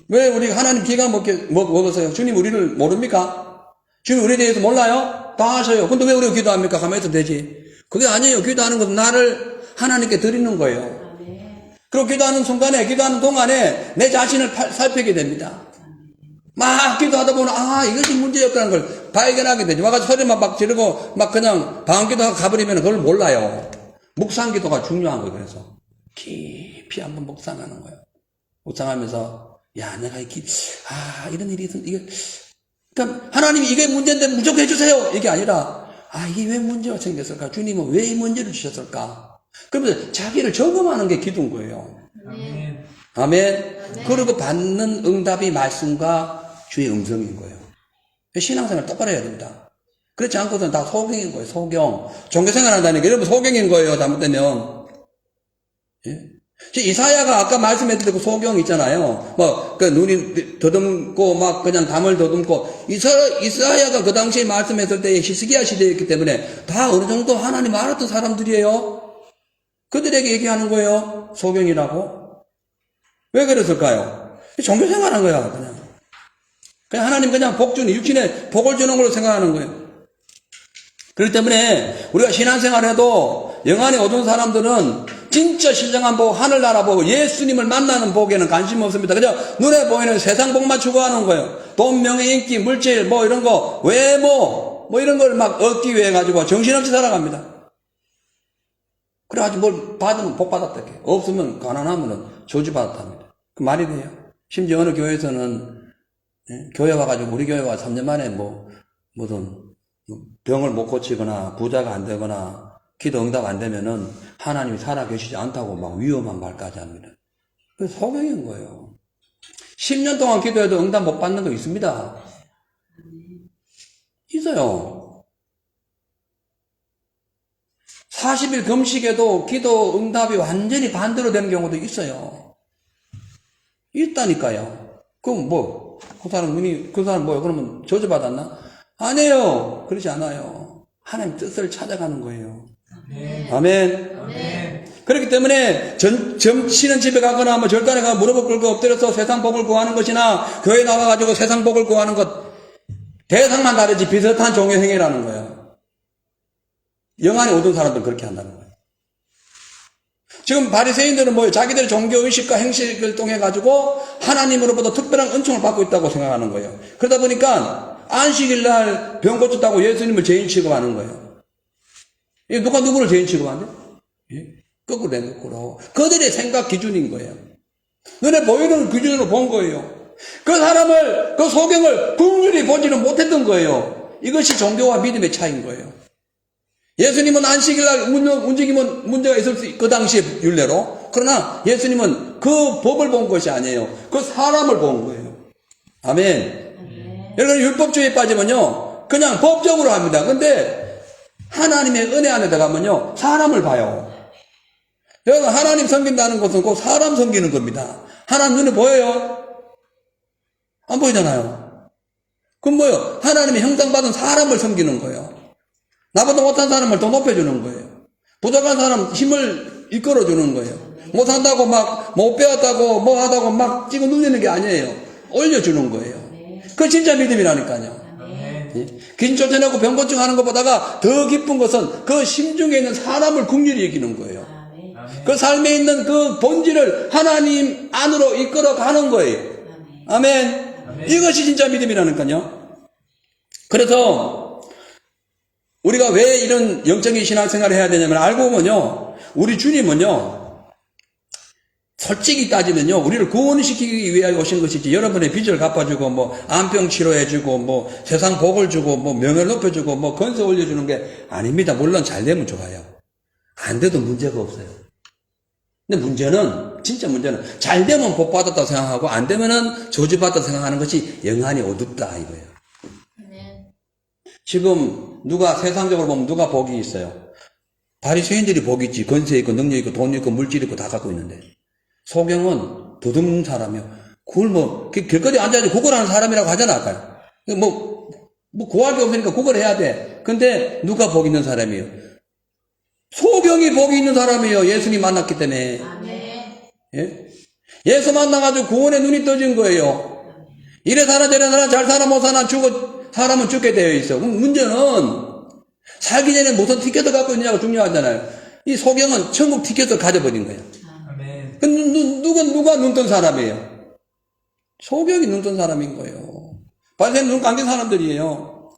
왜 우리 하나님 기가 먹어서요? 주님 우리를 모릅니까? 주님 우리에 대해서 몰라요? 다 아셔요. 근데 왜 우리가 기도합니까? 가만히 있어도 되지. 그게 아니에요. 기도하는 것은 나를 하나님께 드리는 거예요. 그리고 기도하는 순간에, 기도하는 동안에 내 자신을 살피게 됩니다. 막 기도하다 보면, 이것이 문제였다는 걸 발견하게 되죠. 와가 소리만 막 지르고, 막 그냥 방기도하고 가버리면 그걸 몰라요. 묵상 기도가 중요한 거예요. 그래서 깊이 한번 묵상하는 거예요. 묵상하면서, 내가 이런 일이 있었는데, 그러니까 하나님이 이게 문제인데 무조건 해주세요. 이게 아니라, 이게 왜 문제가 생겼을까? 주님은 왜 이 문제를 주셨을까? 그러면서 자기를 점검하는 게 기도인 거예요. 아멘. 아멘. 그리고 받는 응답이 말씀과 주의 음성인 거예요. 신앙생활 똑바로 해야 됩니다. 그렇지 않고서는 다 소경인 거예요. 소경. 종교생활 한다는 게 여러분 소경인 거예요. 잘못되면. 예? 이사야가 아까 말씀했던 그 소경 있잖아요. 눈이 더듬고 막 그냥 담을 더듬고 이사야가 그 당시에 말씀했을 때 히스기야 시대였기 때문에 다 어느 정도 하나님 알았던 사람들이에요. 그들에게 얘기하는 거예요. 소경이라고. 왜 그랬을까요? 종교생활 한 거야, 그냥 하나님 그냥 복 주는, 육신에 복을 주는 걸로 생각하는 거예요. 그렇기 때문에 우리가 신앙생활 해도 영안에 어두운 사람들은 진짜 신령한 복, 하늘나라 복, 예수님을 만나는 복에는 관심 없습니다. 그죠? 눈에 보이는 세상 복만 추구하는 거예요. 돈, 명예, 인기, 물질, 이런 거, 외모, 이런 걸 막 얻기 위해 가지고 정신없이 살아갑니다. 그래가지고 뭘 받으면 복 받았다. 없으면 가난하면 저주받았답니다. 그 말이 돼요. 심지어 어느 교회에서는, 교회 와가지고 우리 교회 와 3년 만에 무슨 병을 못 고치거나 부자가 안 되거나 기도 응답 안 되면은 하나님이 살아계시지 않다고 막 위험한 말까지 합니다. 그래서 소경인 거예요. 10년 동안 기도해도 응답 못 받는 거 있습니다. 있어요. 40일 금식에도 기도 응답이 완전히 반대로 되는 경우도 있어요. 있다니까요. 그럼 그 사람 뭐예요? 그러면 저주받았나? 아니에요. 그렇지 않아요. 하나님 뜻을 찾아가는 거예요. 아멘. 아멘. 그렇기 때문에 점치는 집에 가거나 절단에 가서 무릎을 꿇고 엎드려서 세상 복을 구하는 것이나 교회에 나와가지고 세상 복을 구하는 것 대상만 다르지 비슷한 종교 행위라는 거예요. 영안이 어두운 사람들은 그렇게 한다는 거예요. 지금 바리새인들은 뭐예요? 자기들의 종교 의식과 행식을 통해 가지고 하나님으로부터 특별한 은총을 받고 있다고 생각하는 거예요. 그러다 보니까 안식일 날 병 고쳤다고 예수님을 죄인 취급하는 거예요. 누가 누구를 죄인 취급한대? 거꾸로 된 거꾸로. 그들의 생각 기준인 거예요. 눈에 보이는 기준으로 본 거예요. 그 사람을, 그 소경을 긍휼히 보지는 못했던 거예요. 이것이 종교와 믿음의 차이인 거예요. 예수님은 안식일날 움직이면 문제가 있을 수 있고, 그 당시의 율례로. 그러나 예수님은 그 법을 본 것이 아니에요. 그 사람을 본 거예요. 아멘. 여러분, 율법주의에 빠지면요, 그냥 법적으로 합니다. 근데 하나님의 은혜 안에 들어가면요, 사람을 봐요. 여러분, 하나님 섬긴다는 것은 꼭 사람 섬기는 겁니다. 하나님 눈에 보여요? 안 보이잖아요. 그럼 뭐요? 하나님의 형상받은 사람을 섬기는 거예요. 나보다 못한 사람을 더 높여주는 거예요. 부족한 사람 힘을 이끌어주는 거예요. 못한다고 못 배웠다고 하다고 막 찍어 누르는 게 아니에요. 올려주는 거예요. 그게 진짜 믿음이라니까요. 귀신 쫓아내고 병 고쳐하는 것보다가 더 기쁜 것은 그 심중에 있는 사람을 긍휼히 여기는 거예요. 그 삶에 있는 그 본질을 하나님 안으로 이끌어가는 거예요. 아멘. 이것이 진짜 믿음이라니까요. 그래서 우리가 왜 이런 영적인 신앙생활을 해야 되냐면 알고 보면요, 우리 주님은요, 솔직히 따지면요, 우리를 구원시키기 위해 오신 것이지 여러분의 빚을 갚아주고 암병 치료해주고 세상 복을 주고 명예를 높여주고 건설 올려주는 게 아닙니다. 물론 잘 되면 좋아요. 안 돼도 문제가 없어요. 근데 진짜 문제는 잘 되면 복 받았다고 생각하고 안 되면은 저주받았다고 생각하는 것이 영안이 어둡다 이거예요. 지금 세상적으로 보면 누가 복이 있어요? 바리새인들이 복이 있지. 건세 있고 능력 있고 돈 있고 물질 있고 다 갖고 있는데, 소경은 더듬는 사람이요. 그걸 길거리에 앉아서 구걸하는 사람이라고 하잖아, 아까. 구할 게 없으니까 구걸해야 돼. 근데 누가 복 있는 사람이에요? 소경이 복이 있는 사람이에요. 예수님 만났기 때문에. 예? 예수 만나가지고 구원의 눈이 떠진 거예요. 이래 살아 저래 살아 잘 살아 못 살아 사람은 죽게 되어 있어. 그럼 문제는 살기 전에 무슨 티켓을 갖고 있느냐가 중요하잖아요. 이 소경은 천국 티켓을 가져버린 거예요. 아멘. 누가 눈 뜬 사람이에요? 소경이 눈 뜬 사람인 거예요. 바리새인 눈 감긴 사람들이에요.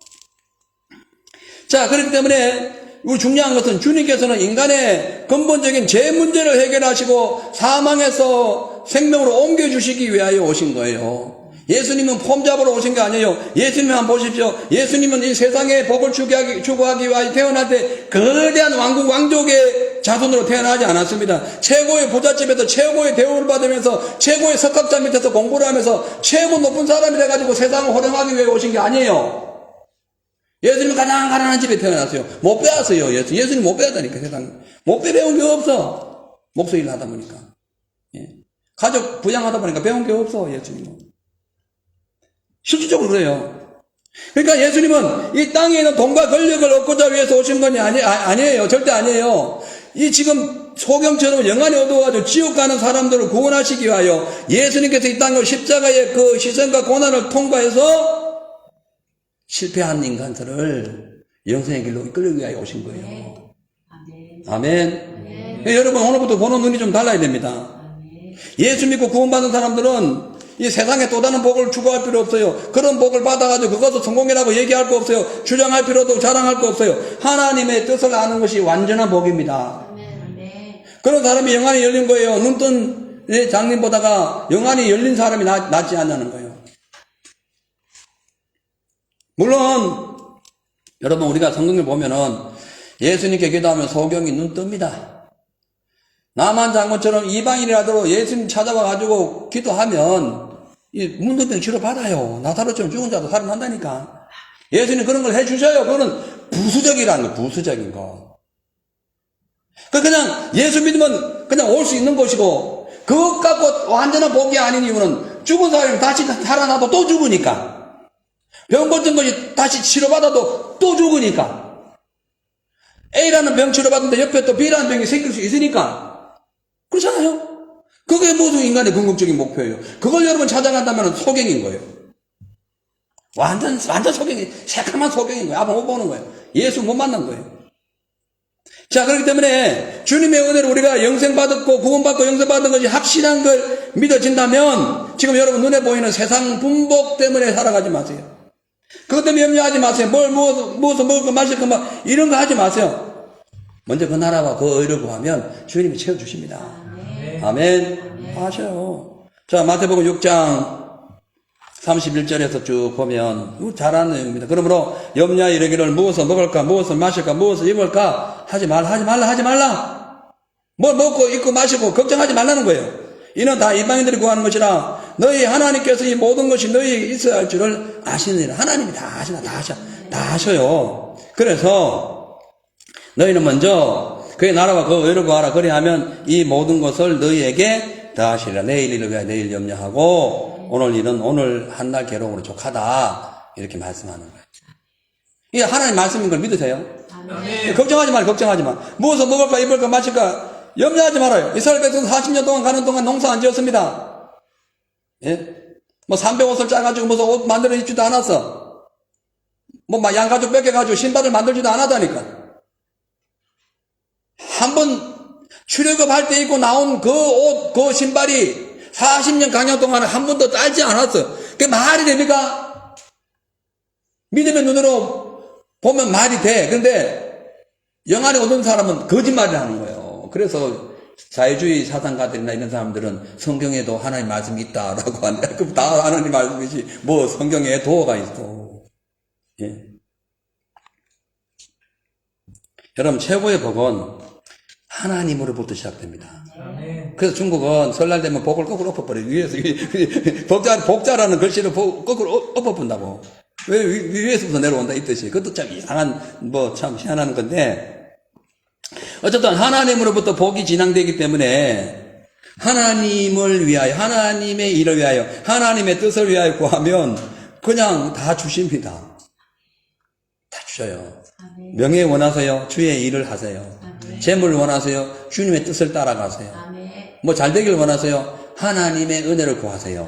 자, 그렇기 때문에 우리 중요한 것은 주님께서는 인간의 근본적인 죄 문제를 해결하시고 사망에서 생명으로 옮겨주시기 위하여 오신 거예요. 예수님은 폼 잡으러 오신 게 아니에요. 예수님 한번 보십시오. 예수님은 이 세상에 복을 추구하기 위하여 태어날 때 거대한 왕국 왕족의 자손으로 태어나지 않았습니다. 최고의 부잣집에서 최고의 대우를 받으면서 최고의 석학자 밑에서 공부를 하면서 최고 높은 사람이 돼가지고 세상을 호령하기 위해 오신 게 아니에요. 예수님은 가장 가난한 집에 태어났어요. 못 배웠어요. 예수님 못 배웠다니까, 세상에. 못 배운 게 없어. 목소리를 하다 보니까. 예. 가족 부양하다 보니까 배운 게 없어, 예수님은. 실질적으로 그래요. 그러니까 예수님은 이 땅에 있는 돈과 권력을 얻고자 위해서 오신 건 아니에요. 절대 아니에요. 이 지금 소경처럼 영안이 어두워가지고 지옥 가는 사람들을 구원하시기 위하여 예수님께서 이 땅을 십자가의 그 시선과 고난을 통과해서 실패한 인간들을 영생의 길로 이끌기 위하여 오신 거예요. 아멘. 여러분, 오늘부터 보는 눈이 좀 달라야 됩니다. 예수 믿고 구원받은 사람들은 이 세상에 또 다른 복을 추구할 필요 없어요. 그런 복을 받아가지고 그것을 성공이라고 얘기할 거 없어요. 주장할 필요도 자랑할 거 없어요. 하나님의 뜻을 아는 것이 완전한 복입니다. 그런 사람이 영안이 열린 거예요. 눈뜬 장님 보다가 영안이 열린 사람이 낫지 않냐는 거예요. 물론 여러분, 우리가 성경을 보면은 예수님께 기도하면 소경이 눈 뜹니다. 나만 장군처럼 이방인이라도 예수님 찾아와 가지고 기도하면 이 문둥병 치료 받아요. 나사로처럼 죽은 자도 살아난다니까. 예수님 그런 걸 해주셔요. 그거는 부수적이라는 거, 부수적인 거. 그냥 예수 믿으면 그냥 올 수 있는 것이고, 그것 갖고 완전한 복이 아닌 이유는 죽은 사람이 다시 살아나도 또 죽으니까. 병 고친 것이 다시 치료받아도 또 죽으니까. A라는 병 치료받는데 옆에 또 B라는 병이 생길 수 있으니까. 그렇잖아요? 그게 모든 인간의 궁극적인 목표예요. 그걸 여러분 찾아간다면 소경인 거예요. 완전 소경이, 새카만 소경인 거예요. 아빠 못 보는 거예요. 예수 못 만난 거예요. 자, 그렇기 때문에 주님의 은혜로 우리가 영생받았고 구원받고 영생받은 것이 확실한 걸 믿어진다면 지금 여러분 눈에 보이는 세상 분복 때문에 살아가지 마세요. 그것 때문에 염려하지 마세요. 무엇을 먹을 거 마실 거 막 이런 거 하지 마세요. 먼저 그 나라와 그 의를 구하면 주님이 채워주십니다. 아멘. 하셔요. 자, 마태복음 6장 31절에서 쭉 보면 이거 잘하는 내용입니다. 그러므로 염려하여 이르기를 무엇을 먹을까, 무엇을 마실까, 무엇을 입을까 하지 말라. 뭘 먹고 입고 마시고 걱정하지 말라는 거예요. 이는 다 이방인들이 구하는 것이라 너희 하나님께서 이 모든 것이 너희에게 있어야 할 줄을 아시느니라. 하나님이 다 아셔요. 그래서 너희는 먼저 그의 나라와 그 의를 구하라. 그리하면 이 모든 것을 너희에게 다 하시리라. 내일 일을 위하여 내일 염려하고 오늘 일은 오늘 한날 괴로움으로 족하다. 이렇게 말씀하는 거예요. 이게 하나님 말씀인 걸 믿으세요? 아멘. 걱정하지 마. 무엇을 먹을까, 입을까, 마실까 염려하지 말아요. 이스라엘 백성 40년 동안 가는 동안 농사 안 지었습니다. 예? 300옷을 짜가지고 무슨 옷 만들어 입지도 않았어. 양가죽 뺏겨가지고 신발을 만들지도 않았다니까. 한번 출애굽 할 때 입고 나온 그 옷, 그 신발이 40년 강연 동안 한 번도 딸지 않았어요. 그게 말이 됩니까? 믿음의 눈으로 보면 말이 돼. 그런데 영안에 오는 사람은 거짓말을 하는 거예요. 그래서 자유주의 사상가들이나 이런 사람들은 성경에도 하나님 말씀이 있다라고 하는데 그럼 다 하나님 말씀이지 성경에 도어가 있어. 예. 여러분, 최고의 복은 하나님으로부터 시작됩니다. 그래서 중국은 설날 되면 복을 거꾸로 엎어버려요. 위에서 복자라는 글씨를 거꾸로 엎어본다고. 왜 위에서부터 내려온다 이 뜻이. 그것도 참 이상한 참 희한한 건데 어쨌든 하나님으로부터 복이 진행되기 때문에 하나님을 위하여, 하나님의 일을 위하여, 하나님의 뜻을 위하여 구하면 그냥 다 주십니다. 다 주셔요. 명예 원하세요? 주의 일을 하세요. 재물 원하세요? 주님의 뜻을 따라가세요. 잘 되길 원하세요? 하나님의 은혜를 구하세요.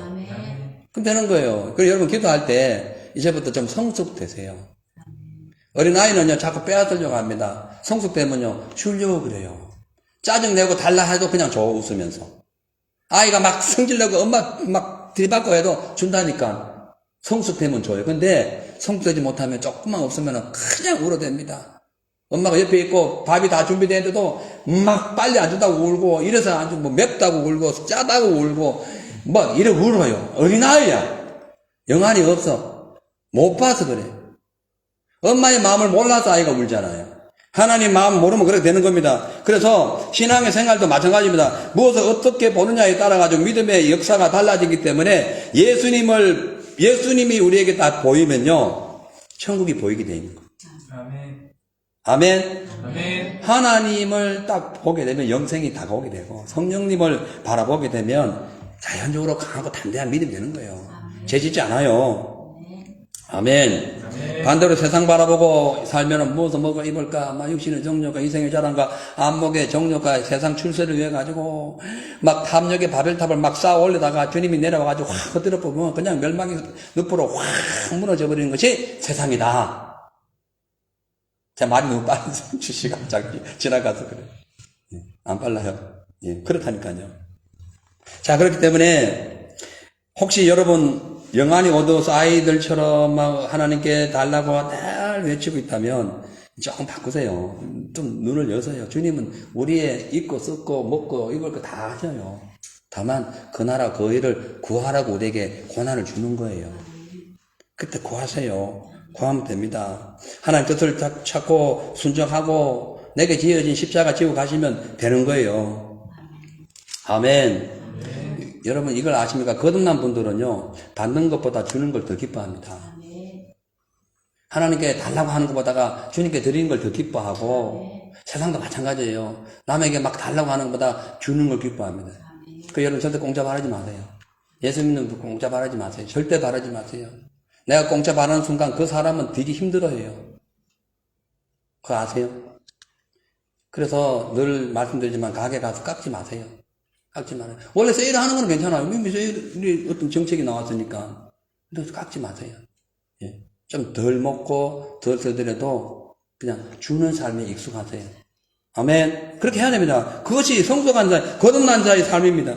그럼 되는 거예요. 그리고 여러분 기도할 때 이제부터 좀 성숙되세요. 어린아이는요 자꾸 빼앗으려고 합니다. 성숙되면요 주려고 그래요. 짜증내고 달라 해도 그냥 웃으면서. 아이가 막 성질내고 엄마 막 들이받고 해도 준다니까. 성숙되면 줘요. 근데 성숙되지 못하면 조금만 없으면 그냥 울어댑니다. 엄마가 옆에 있고 밥이 다 준비되는데도 막 빨리 안 준다고 울고, 이래서 안 주고, 맵다고 울고, 짜다고 울고, 막 이래 울어요. 어린아이야. 영안이 없어. 못 봐서 그래. 엄마의 마음을 몰라서 아이가 울잖아요. 하나님 마음 모르면 그렇게 되는 겁니다. 그래서 신앙의 생활도 마찬가지입니다. 무엇을 어떻게 보느냐에 따라 가지고 믿음의 역사가 달라지기 때문에 예수님이 우리에게 딱 보이면요, 천국이 보이게 되는 거예요. 아멘. 아멘. 아멘. 하나님을 딱 보게 되면 영생이 다가오게 되고, 성령님을 바라보게 되면 자연적으로 강하고 담대한 믿음이 되는 거예요. 죄짓지 않아요. 아멘. 반대로 세상 바라보고 살면은 무엇을 먹어 입을까, 막 육신의 정욕과 이생의 자랑과 안목의 정욕과 세상 출세를 위해 가지고 막 탐욕의 바벨탑을 막 쌓아 올리다가 주님이 내려와 가지고 확 흩어져 보면 그냥 멸망의 늪으로 확 무너져 버리는 것이 세상이다. 제 말이 너무 빠른 시간 지나가서 그래. 안 빨라요. 예, 그렇다니까요. 자, 그렇기 때문에 혹시 여러분 영안이 어두워서 아이들처럼 막 하나님께 달라고 늘 외치고 있다면 조금 바꾸세요. 좀 눈을 여세요. 주님은 우리의 입고 썩고 먹고 입을 거 다 하셔요. 다만 그 나라 그 일을 구하라고 우리에게 고난을 주는 거예요. 그때 구하세요. 구하면 됩니다. 하나님 뜻을 찾고 순종하고 내게 지어진 십자가 지고 가시면 되는 거예요. 아멘. 여러분 이걸 아십니까? 거듭난 분들은요, 받는 것보다 주는 걸 더 기뻐합니다. 하나님께 달라고 하는 것보다가 주님께 드리는 걸 더 기뻐하고, 세상도 마찬가지예요. 남에게 막 달라고 하는 것보다 주는 걸 기뻐합니다. 그 여러분 절대 공짜 바라지 마세요. 예수 믿는 분 공짜 바라지 마세요. 절대 바라지 마세요. 내가 공짜 바라는 순간 그 사람은 되게 힘들어해요. 그거 아세요? 그래서 늘 말씀드리지만 가게 가서 깎지 마세요. 깎지 말아요. 원래 세일을 하는 건 괜찮아요. 이미 세일이 어떤 정책이 나왔으니까. 그래서 깎지 마세요. 예. 좀 덜 먹고 덜 쓰더라도 그냥 주는 삶에 익숙하세요. 아멘. 그렇게 해야 됩니다. 그것이 성숙한 자, 거듭난 자의 삶입니다.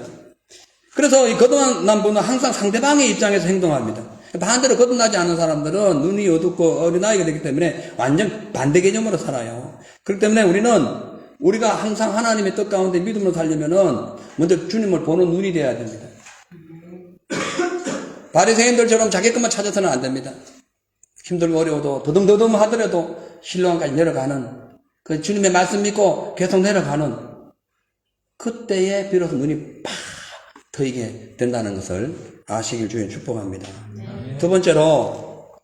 그래서 이 거듭난 분은 항상 상대방의 입장에서 행동합니다. 반대로 거듭나지 않은 사람들은 눈이 어둡고 어린아이가 되기 때문에 완전 반대 개념으로 살아요. 그렇기 때문에 우리가 항상 하나님의 뜻 가운데 믿음으로 살려면은 먼저 주님을 보는 눈이 돼야 됩니다. 바리새인들처럼 자기 것만 찾아서는 안 됩니다. 힘들고 어려워도 더듬더듬 하더라도 신령함까지 내려가는, 그 주님의 말씀 믿고 계속 내려가는 그때에 비로소 눈이 팍 트이게 된다는 것을 아시길 주님 축복합니다. 두 번째로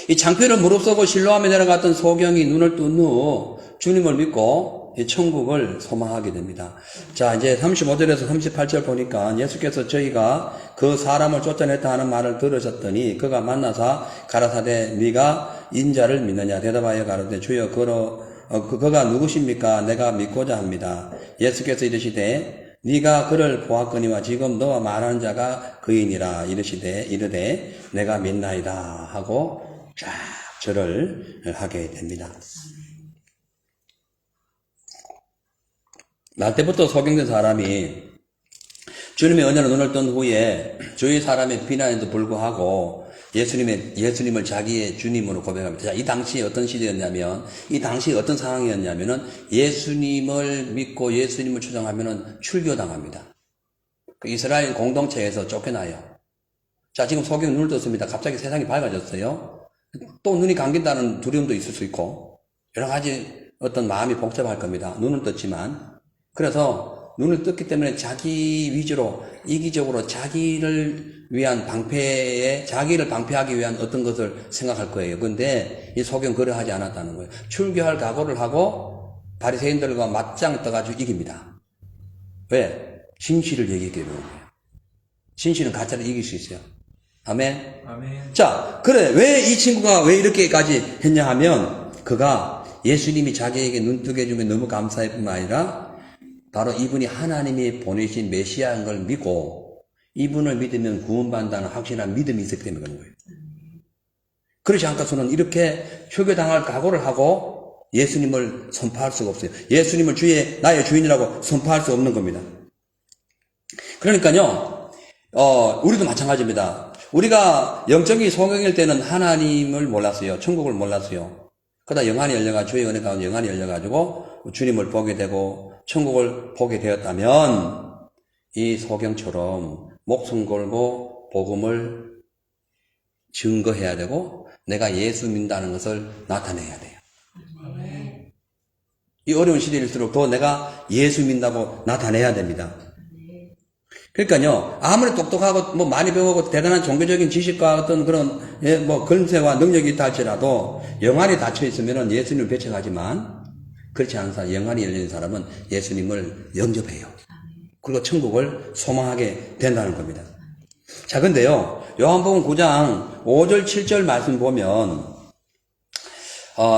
이 창피를 무릅쓰고 신뢰하며 내려갔던 소경이 눈을 뜬 후 주님을 믿고 이 천국을 소망하게 됩니다. 자, 이제 35절에서 38절 보니까 예수께서 저희가 그 사람을 쫓아냈다 하는 말을 들으셨더니 그가 만나사 가라사대 네가 인자를 믿느냐 대답하여 가로되 주여 그가 누구십니까? 내가 믿고자 합니다. 예수께서 이르시되 네가 그를 보았거니와 지금 너와 말하는 자가 그이니라 이르되 내가 믿나이다 하고 쫙 절을 하게 됩니다. 날 때부터 소경된 사람이 주님의 은혜로 눈을 뜬 후에 주위 사람의 비난에도 불구하고 예수님을 자기의 주님으로 고백합니다. 자, 이 당시에 어떤 시대였냐면, 이 당시에 어떤 상황이었냐면은 예수님을 믿고 예수님을 추종하면은 출교당합니다. 그 이스라엘 공동체에서 쫓겨나요. 자, 지금 소경이 눈을 떴습니다. 갑자기 세상이 밝아졌어요. 또 눈이 감긴다는 두려움도 있을 수 있고 여러 가지 어떤 마음이 복잡할 겁니다. 눈은 떴지만. 그래서 눈을 떴기 때문에 자기 위주로 이기적으로 자기를 방패하기 위한 어떤 것을 생각할 거예요. 그런데 이 소경 그래 하지 않았다는 거예요. 출교할 각오를 하고 바리새인들과 맞짱 떠가지고 이깁니다. 왜? 진실을 얘기하기 때문에. 진실은 가짜를 이길 수 있어요. 아멘. 아멘. 자, 그래. 왜 이 친구가 왜 이렇게까지 했냐 하면 그가 예수님이 자기에게 눈뜨게 해주면 너무 감사할 뿐만 아니라 바로 이분이 하나님이 보내신 메시아인 걸 믿고 이분을 믿으면 구원받는다는 확실한 믿음이 있었기 때문에 그런 거예요. 그렇지 않고서는 이렇게 출교당할 각오를 하고 예수님을 선포할 수가 없어요. 예수님을 나의 주인이라고 선포할 수 없는 겁니다. 그러니까요, 우리도 마찬가지입니다. 우리가 영적인 소경일 때는 하나님을 몰랐어요. 천국을 몰랐어요. 그러다 영안이 열려가지고, 주의 은혜 가운데 영안이 열려가지고, 주님을 보게 되고, 천국을 보게 되었다면, 이 소경처럼 목숨 걸고 복음을 증거해야 되고, 내가 예수 믿는다는 것을 나타내야 돼요. 이 어려운 시대일수록 더 내가 예수 믿는다고 나타내야 됩니다. 그러니까요, 아무리 똑똑하고, 많이 배우고, 대단한 종교적인 지식과 어떤 그런, 근세와 능력이 있다 할지라도, 영안이 닫혀 있으면 예수님을 배척하지만, 그렇지 않은 사람, 영안이 열린 사람은 예수님을 영접해요. 그리고 천국을 소망하게 된다는 겁니다. 자, 근데요, 요한복음 9장 5절, 7절 말씀 보면,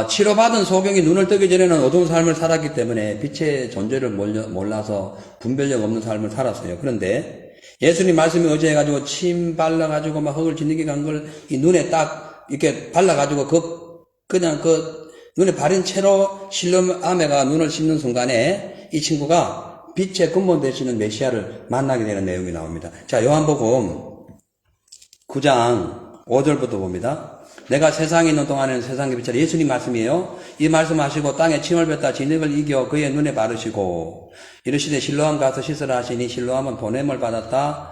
치료받은 소경이 눈을 뜨기 전에는 어두운 삶을 살았기 때문에 빛의 존재를 몰라서 분별력 없는 삶을 살았어요. 그런데 예수님 말씀에 의지해가지고 침 발라가지고 막 흙을 지니게 간 걸 이 눈에 딱 이렇게 발라가지고 그냥 눈에 바른 채로 실로암에가 눈을 씻는 순간에 이 친구가 빛의 근본 되시는 메시아를 만나게 되는 내용이 나옵니다. 자, 요한복음 9장 5절부터 봅니다. 내가 세상에 있는 동안에는 세상의 빛이라. 예수님 말씀이에요. 이 말씀하시고 땅에 침을 뱉다 진흙을 이겨 그의 눈에 바르시고 이르시되 실로암 가서 씻으라 하시니 실로암은 보냄을 받았다.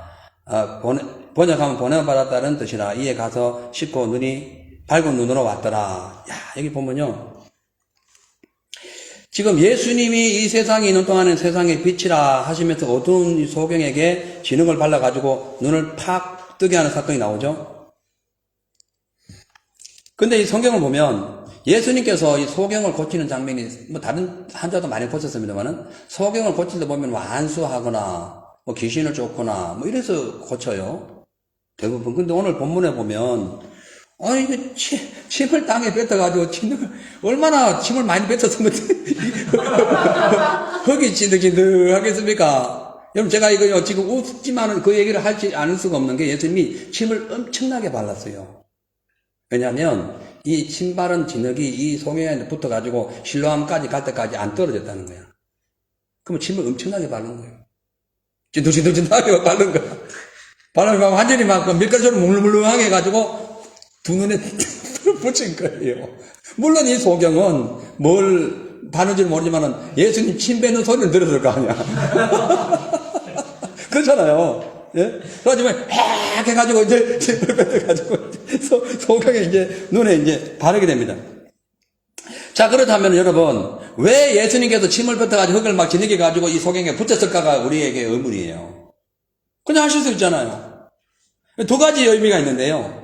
번역하면 보냄을 받았다는 뜻이라. 이에 가서 씻고 밝은 눈으로 왔더라. 야, 여기 보면요. 지금 예수님이 이 세상에 있는 동안은 세상의 빛이라 하시면서 어두운 이 소경에게 진흙을 발라가지고 눈을 팍 뜨게 하는 사건이 나오죠. 근데 이 성경을 보면 예수님께서 이 소경을 고치는 장면이 다른 한자도 많이 고쳤습니다만은 소경을 고칠 때 보면 완수하거나 귀신을 쫓거나 이래서 고쳐요. 대부분. 근데 오늘 본문에 보면 이게 침을 땅에 뱉어가지고 얼마나 침을 많이 뱉었으면 흙이 진득진득하겠습니까? 여러분 제가 이거 지금 웃지만은 그 얘기를 하지 않을 수가 없는 게 예수님이 침을 엄청나게 발랐어요. 왜냐하면 이 침 바른 진흙이 이 소경에 붙어가지고 실로암까지 갈 때까지 안 떨어졌다는 거야. 그러면 침을 엄청나게 바른 거예요. 진득진득하게 바른 거야. 바르면 완전히 막 밀가루처럼 물렁물렁하게 해가지고 두 눈에 붙인 거예요. 물론 이 소경은 뭘 바른지 모르지만은 예수님 침 뱉는 소리를 들었을 거 아니야. 그렇잖아요. 예? 그래가지고, 헥! 해가지고, 이제, 침을 뱉어가지고, 소경에 이제, 눈에 이제 바르게 됩니다. 자, 그렇다면 여러분, 왜 예수님께서 침을 뱉어가지고 흙을 막 지니게가지고 이 소경에 붙였을까가 우리에게 의문이에요. 그냥 하실 수 있잖아요. 두 가지 의미가 있는데요.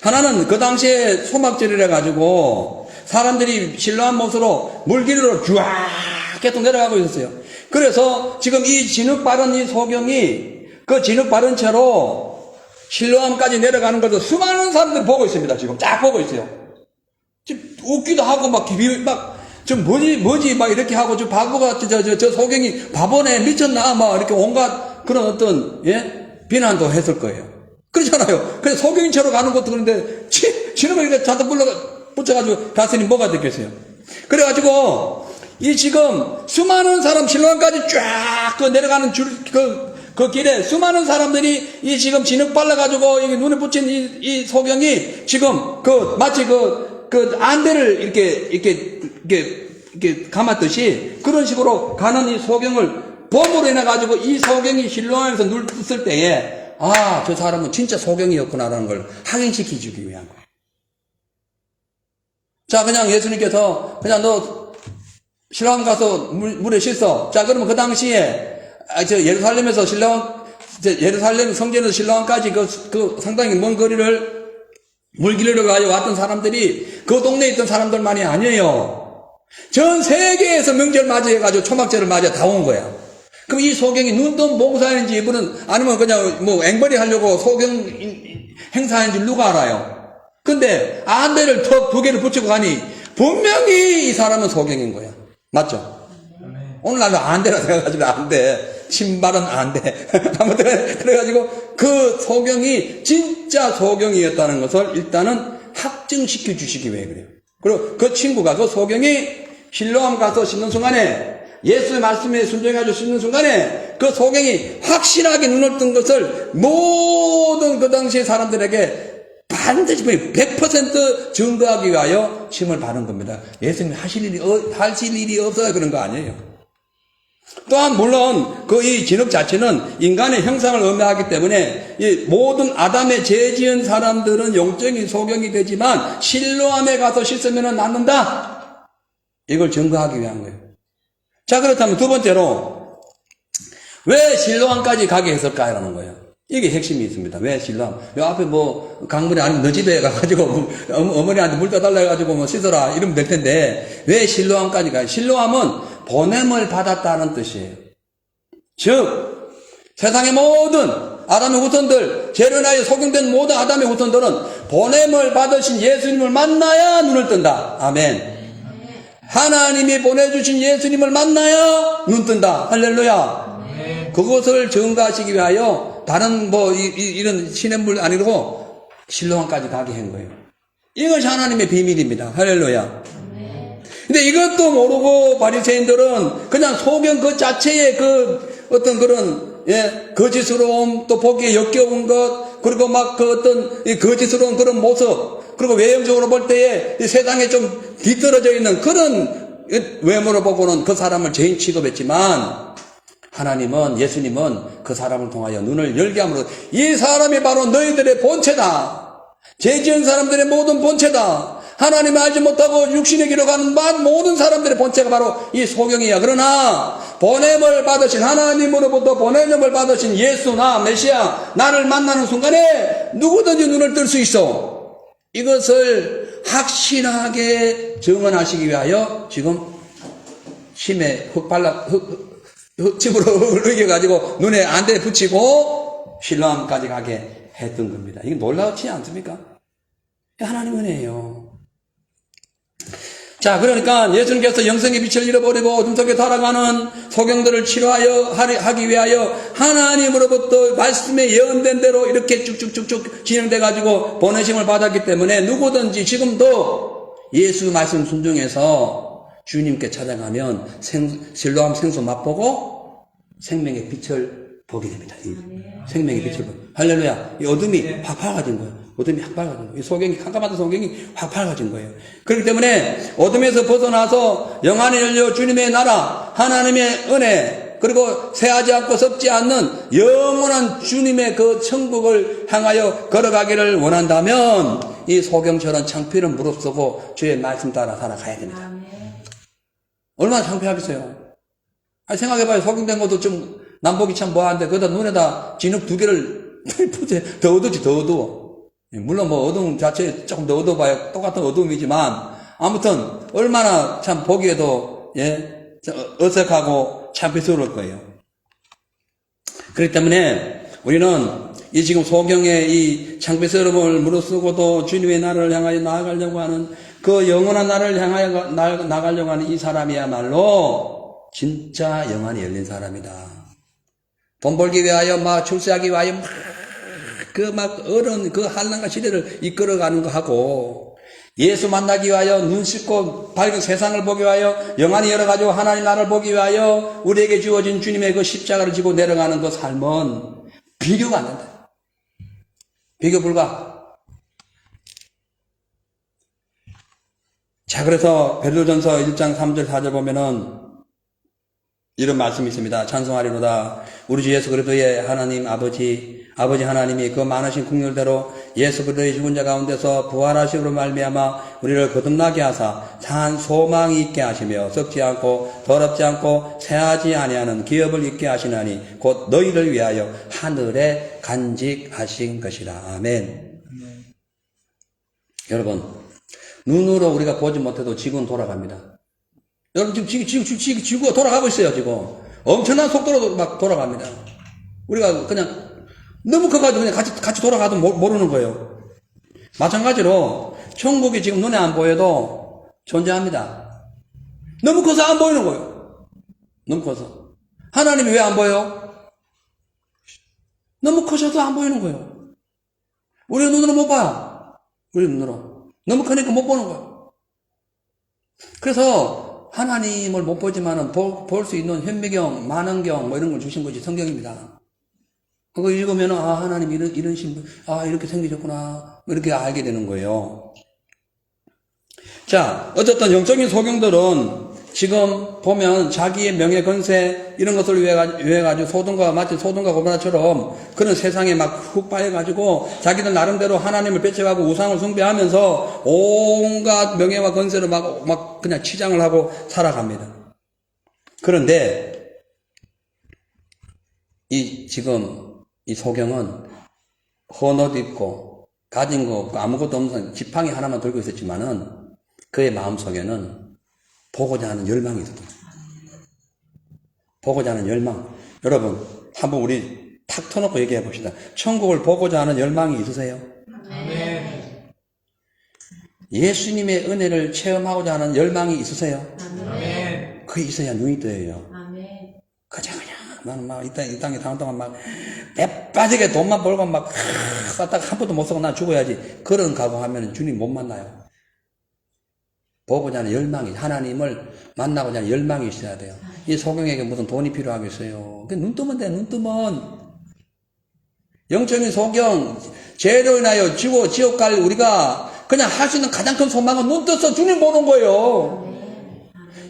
하나는 그 당시에 소막절이라 가지고 사람들이 실로암 못으로 물길로 쫙 계속 내려가고 있었어요. 그래서 지금 이 진흙 바른 이 소경이 그 진흙 바른 채로 실로암까지 내려가는 것을 수많은 사람들이 보고 있습니다. 지금 쫙 보고 있어요. 지금 웃기도 하고 좀 뭐지 막 이렇게 하고 저 바보가 저 소경이 바보네 미쳤나 막 이렇게 온갖 그런 어떤 비난도 했을 거예요. 그렇잖아요. 그래서 소경이처럼 가는 것도 그런데 진흙을 이렇게 자꾸 붙여가지고 갔으니 뭐가 됐겠어요. 그래가지고 이 지금 수많은 사람 실로암까지 쫙 내려가는 그 길에 수많은 사람들이 이 지금 진흙 발라가지고 여기 눈에 붙인 이 소경이 지금 마치 안대를 이렇게 감았듯이 그런 식으로 가는 이 소경을 범으로 인해가지고 이 소경이 실로암에서 눈을 떴을 때에 저 사람은 진짜 소경이었구나라는 걸 확인시켜주기 위한 거예요. 자, 그냥 예수님께서 그냥 너 실로암 가서 물에 씻어. 자, 그러면 그 당시에 예루살렘에서 예루살렘 성전에서 실로암까지 상당히 먼 거리를 물길로 가져 왔던 사람들이 그 동네에 있던 사람들만이 아니에요. 전 세계에서 명절 맞이해가지고 초막절을 맞아 다 온 거야. 그럼 이 소경이 눈뜬 봉사인지 이분은 아니면 그냥 앵벌이 하려고 소경 행사인지 누가 알아요? 근데 안대를 두 개를 붙이고 가니 분명히 이 사람은 소경인 거야. 맞죠? 오늘날도 안대라 생각하지만 안대. 신발은 안대. 아무튼 그래가지고 그 소경이 진짜 소경이었다는 것을 일단은 확증시켜 주시기 위해 그래요. 그리고 그 친구가 그 소경이 실로암 가서 씻는 순간에 예수의 말씀에 순종해가지고 씻는 순간에 그 소경이 확실하게 눈을 뜬 것을 모든 그 당시의 사람들에게 반드시 100% 증거하기 위하여 침을 바른 겁니다. 예수님이 하실 일이 없어서 그런 거 아니에요. 또한 물론 그 이 진흙 자체는 인간의 형상을 의미하기 때문에 이 모든 아담의 죄 지은 사람들은 영적인 소경이 되지만 실로암에 가서 씻으면 낫는다. 이걸 증거하기 위한 거예요. 자, 그렇다면 두 번째로 왜 실로암까지 가게 했을까라는 거예요. 이게 핵심이 있습니다. 왜 실로암? 요 앞에 뭐 강물이 아니면 너 집에 가가지고 어머니한테 물 떠달라 해가지고 뭐 씻어라 이러면 될 텐데 왜 실로암까지 가요? 실로암은 보냄을 받았다는 뜻이에요. 즉 세상의 모든 아담의 후손들, 죄로 인하여 소경된 모든 아담의 후손들은 보냄을 받으신 예수님을 만나야 눈을 뜬다. 아멘. 하나님이 보내주신 예수님을 만나야 눈 뜬다. 할렐루야. 그것을 증거하시기 위하여 다른 뭐 이런 시냇물 아니고 실로암까지 가게 한 거예요. 이것이 하나님의 비밀입니다. 할렐루야. 근데 이것도 모르고 바리새인들은 그냥 소경 그 자체의 그 어떤 그런 거짓스러움, 또 보기에 역겨운 것, 그리고 막 그 어떤 거짓스러운 그런 모습, 그리고 외형적으로 볼 때에 세상에 좀 뒤떨어져 있는 그런 외모를 보고는 그 사람을 죄인 취급했지만 하나님은, 예수님은 그 사람을 통하여 눈을 열게 함으로 이 사람이 바로 너희들의 본체다. 죄 지은 사람들의 모든 본체다. 하나님 알지 못하고 육신의 길로 가는 모든 사람들의 본체가 바로 이 소경이야. 그러나 보냄을 받으신, 하나님으로부터 보냄을 받으신 예수, 나 메시아, 나를 만나는 순간에 누구든지 눈을 뜰 수 있어. 이것을 확실하게 증언하시기 위하여 지금 침에 흙집으로 흘겨가지고 눈에 안대 붙이고 실로암까지 가게 했던 겁니다. 이게 놀라웠지 않습니까? 하나님 은혜예요. 자, 그러니까 예수님께서 영생의 빛을 잃어버리고 어둠 속에 살아가는 소경들을 하기 위하여 하나님으로부터 말씀에 예언된 대로 이렇게 쭉쭉쭉쭉 진행돼가지고 보내심을 받았기 때문에 누구든지 지금도 예수 말씀 순종해서 주님께 찾아가면 실로암 생수 맛보고 생명의 빛을 보게 됩니다. 생명의 빛을 보게. 할렐루야. 이 어둠이 확 밝아진 거예요. 어둠이 확 밝아진 거예요. 이 소경이, 깜깜하던 소경이 확 밝아진 거예요. 그렇기 때문에 어둠에서 벗어나서 영안이 열려 주님의 나라, 하나님의 은혜, 그리고 새하지 않고 썩지 않는 영원한 주님의 그 천국을 향하여 걸어가기를 원한다면 이 소경처럼 창피를 무릅쓰고 주의 말씀 따라 살아가야 됩니다. 얼마나 창피하겠어요? 아니, 생각해봐요. 소경된 것도 좀 남보기 참 뭐한데 거기다 눈에다 진흙 2개를 더 어둡지, 더 어두워. 물론 뭐 어둠 자체 조금 더 어두워봐야 똑같은 어둠이지만 아무튼 얼마나 참 보기에도 어색하고 창피스러울 거예요. 그렇기 때문에 우리는 이 지금 소경의 이 창피스러움을 무릅쓰고도 주님의 나라를 향하여 나아가려고 하는 그 영원한 나라를 향하여 나가려고 하는 이 사람이야말로 진짜 영안이 열린 사람이다. 돈 벌기 위하여 막 출세하기 위하여 어른 그 한란과 시대를 이끌어가는 거 하고 예수 만나기 위하여 눈 씻고 밝은 세상을 보기 위하여 영안이 열어가지고 하나님 나라를 보기 위하여 우리에게 주어진 주님의 그 십자가를 지고 내려가는 그 삶은 비교가 안 된다. 비교 불가. 자, 그래서 베드로전서 1장 3절 4절 보면은 이런 말씀이 있습니다. 찬송하리로다. 우리 주 예수 그리스도의 하나님 아버지 하나님이 그 많으신 국률대로 예수 그리스도의 죽은 자 가운데서 부활하심으로 말미암아 우리를 거듭나게 하사 산 소망이 있게 하시며 썩지 않고 더럽지 않고 새하지 아니하는 기업을 있게 하시나니 곧 너희를 위하여 하늘에 간직하신 것이라. 아멘. 여러분, 눈으로 우리가 보지 못해도 지구는 돌아갑니다. 여러분, 지구가 돌아가고 있어요, 지금. 엄청난 속도로 막 돌아갑니다. 우리가 그냥 너무 커가지고 그냥 같이 돌아가도 모르는 거예요. 마찬가지로 천국이 지금 눈에 안 보여도 존재합니다. 너무 커서 안 보이는 거예요. 너무 커서. 하나님이 왜 안 보여? 너무 커져도 안 보이는 거예요. 우리 눈으로 못 봐요. 우리 눈으로. 너무 크니까 못 보는 거예요. 그래서 하나님을 못 보지만은 볼 수 있는 현미경, 만원경 뭐 이런 걸 주신 것이 성경입니다. 그거 읽으면 하나님 이런 신분, 이렇게 생기셨구나 이렇게 알게 되는 거예요. 자, 어쨌든 영적인 소경들은 지금 보면 자기의 명예 건세 이런 것을 위해 가지고 마치 소돔과 고모라처럼 그런 세상에 막 훅 빠져가지고 자기들 나름대로 하나님을 배척하고 우상을 숭배하면서 온갖 명예와 건세를 막 그냥 치장을 하고 살아갑니다. 그런데 지금 이 소경은 헌 옷 입고 가진 거 없고 아무것도 없는 지팡이 하나만 들고 있었지만은 그의 마음속에는 보고자 하는 열망이 있었다. 보고자 하는 열망. 여러분, 한번 우리 탁 터놓고 얘기해 봅시다. 천국을 보고자 하는 열망이 있으세요? 아멘. 예수님의 은혜를 체험하고자 하는 열망이 있으세요? 아멘. 그게 있어야 눈이 떠요. 아멘. 그냥 나는 막 이 땅에 사는 동안 막 빼빠지게 돈만 벌고 막 딱 한 번도 못 쓰고 난 죽어야지. 그런 각오하면 주님 못 만나요. 보고자 하는 열망이, 하나님을 만나고자 하는 열망이 있어야 돼요. 이 소경에게 무슨 돈이 필요하겠어요. 눈 뜨면 돼, 눈 뜨면. 영적인 소경, 죄로 인하여 지옥 갈 우리가 그냥 할 수 있는 가장 큰 소망은 눈 떠서 주님 보는 거예요.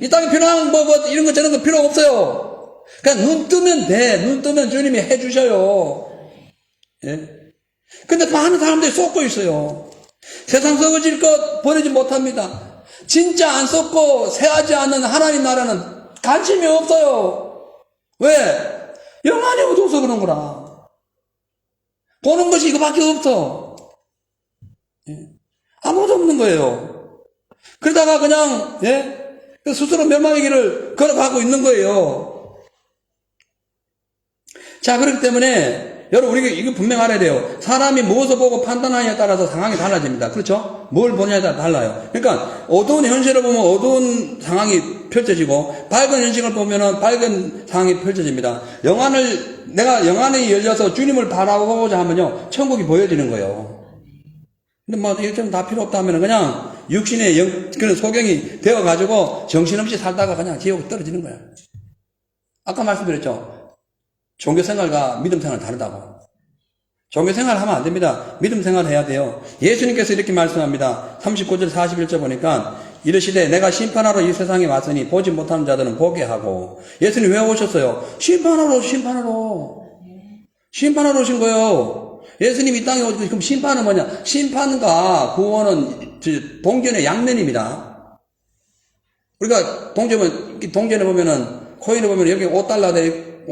이 땅에 필요한 이런 거 저런 거 필요 없어요. 그냥 눈 뜨면 돼. 눈 뜨면 주님이 해주셔요. 예? 근데 많은 사람들이 쏟고 있어요. 세상 썩어질 것 버리지 못합니다. 진짜 안 썩고 새하지 않는 하나님 나라는 관심이 없어요. 왜? 영안이 어두워서 그런 거라. 보는 것이 이거밖에 없어. 아무것도 없는 거예요. 그러다가 그냥 스스로 멸망의 길을 걸어가고 있는 거예요. 자, 그렇기 때문에 여러분 우리가 이거 분명 알아야 돼요. 사람이 무엇을 보고 판단하느냐에 따라서 상황이 달라집니다. 그렇죠? 뭘 보느냐에 따라 달라요. 그러니까 어두운 현실을 보면 어두운 상황이 펼쳐지고 밝은 현실을 보면 밝은 상황이 펼쳐집니다. 내가 영안이 열려서 주님을 바라보고자 하면요 천국이 보여지는 거예요. 근데 뭐 일정 다 필요 없다 하면 그냥 육신의 그런 소경이 되어가지고 정신없이 살다가 그냥 지옥에 떨어지는 거야. 아까 말씀드렸죠. 종교생활과 믿음생활 다르다고. 종교생활 하면 안 됩니다. 믿음생활 해야 돼요. 예수님께서 이렇게 말씀합니다. 39절 41절 보니까 이르시되 내가 심판하러 이 세상에 왔으니 보지 못하는 자들은 보게 하고. 예수님 왜 오셨어요? 심판하러 오신 거예요. 예수님 이 땅에 오시고 그럼 심판은 뭐냐? 심판과 구원은 동전의 양면입니다. 우리가 동전에 보면은 코인에 보면 여기 5달러 돼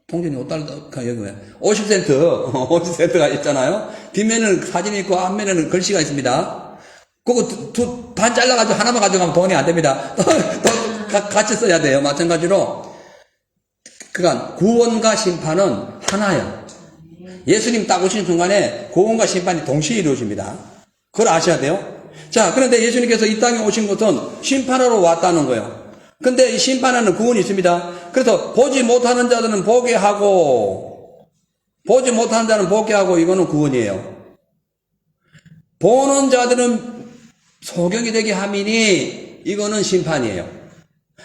동전이 5달러가 여기 왜? 50센트가 있잖아요. 뒷면에는 사진이 있고 앞면에는 글씨가 있습니다. 그거 반 잘라가지고 하나만 가져가면 돈이 안 됩니다. 같이 써야 돼요. 마찬가지로. 그러니까 구원과 심판은 하나예요. 예수님 딱 오신 순간에 구원과 심판이 동시에 이루어집니다. 그걸 아셔야 돼요. 자, 그런데 예수님께서 이 땅에 오신 것은 심판하러 왔다는 거예요. 근데 이 심판하는 구원이 있습니다. 그래서 보지 못하는 자들은 보게 하고 이거는 구원이에요. 보는 자들은 소경이 되게 함이니 이거는 심판이에요.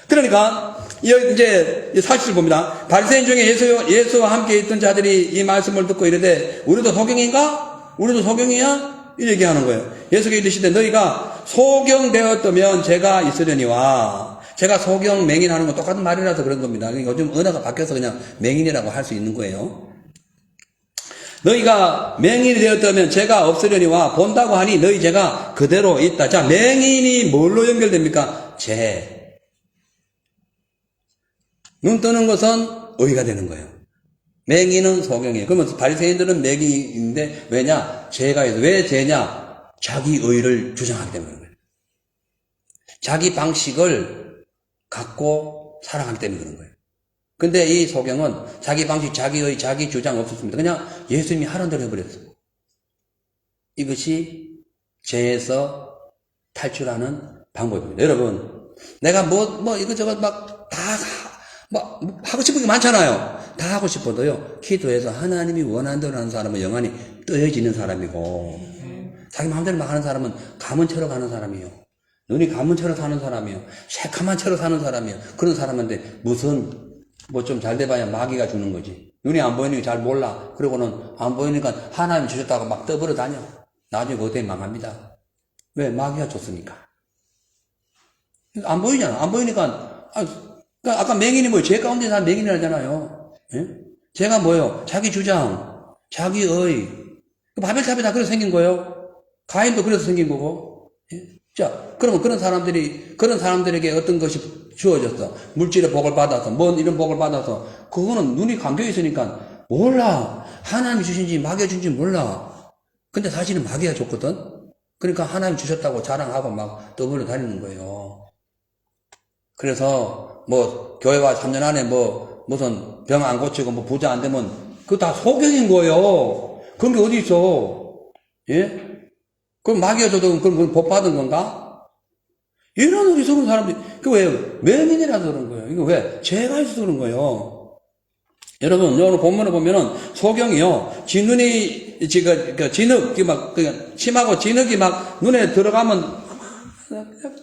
그러니까 이제 사실을 봅니다. 바리새인 중에 예수와 함께 있던 자들이 이 말씀을 듣고 이르되 우리도 소경인가? 우리도 소경이야? 이렇게 하는 거예요. 예수께서 이르시되 너희가 소경되었다면 제가 있으려니와. 제가 소경, 맹인하는 건 똑같은 말이라서 그런 겁니다. 요즘 언어가 바뀌어서 그냥 맹인이라고 할 수 있는 거예요. 너희가 맹인이 되었다면 제가 없으려니와 본다고 하니 너희 죄가 그대로 있다. 자, 맹인이 뭘로 연결됩니까? 죄. 눈 뜨는 것은 의가 되는 거예요. 맹인은 소경이에요. 그러면 바리새인들은 맹인인데 왜냐? 죄가 있어. 왜 죄냐? 자기 의를 주장하기 때문에 그런 거예요. 자기 방식을 갖고 살아가기 때문에 그런 거예요. 근데 이 소경은 자기 방식, 자기의, 자기 주장 없었습니다. 그냥 예수님이 하는 대로 해버렸어요. 이것이 죄에서 탈출하는 방법입니다. 여러분, 내가 이것저것 하고 싶은 게 많잖아요. 다 하고 싶어도요, 기도해서 하나님이 원하는 대로 하는 사람은 영안이 뜨여지는 사람이고, 자기 마음대로 막 하는 사람은 가문처럼 가는 사람이에요. 눈이 감은 채로 사는 사람이요. 새카만 채로 사는 사람이요. 그런 사람한테 무슨 뭐 좀 잘 돼봐야 마귀가 주는 거지. 눈이 안 보이니까 잘 몰라. 그러고는 안 보이니까 하나님이 주셨다고 막 떠벌어 다녀. 나중에 그때 망합니다. 왜? 마귀가 줬으니까. 안 보이잖아. 안 보이니까 그러니까 아까 맹인이 뭐예요? 죄 가운데 사는 맹인이라잖아요. 예? 죄가 뭐예요? 자기 주장, 자기의. 바벨탑이 다 그래서 생긴 거예요. 가인도 그래서 생긴 거고. 예? 자, 그러면 그런 사람들에게 어떤 것이 주어졌어. 물질의 복을 받아서, 뭔 이런 복을 받아서, 그거는 눈이 감겨 있으니까 몰라. 하나님이 주신지 마귀가 주신지 몰라. 근데 사실은 마귀가 줬거든. 그러니까 하나님 주셨다고 자랑하고 막 떠벌려 다니는 거예요. 그래서 뭐 교회와 3년 안에 뭐 무슨 병 안 고치고 뭐 부자 안 되면 그거 다 소경인 거예요. 그런 게 어디 있어? 예? 그럼 마귀가 줘도 그럼 복 받은 건가? 이런 어리석은 사람들이, 그 왜, 맹인이라서 그런 거예요. 이거 왜? 죄가 있어서 그런 거예요. 여러분, 오늘 본문을 보면은, 소경이요, 진눈이, 진흙이 막, 침하고 진흙이 막 눈에 들어가면,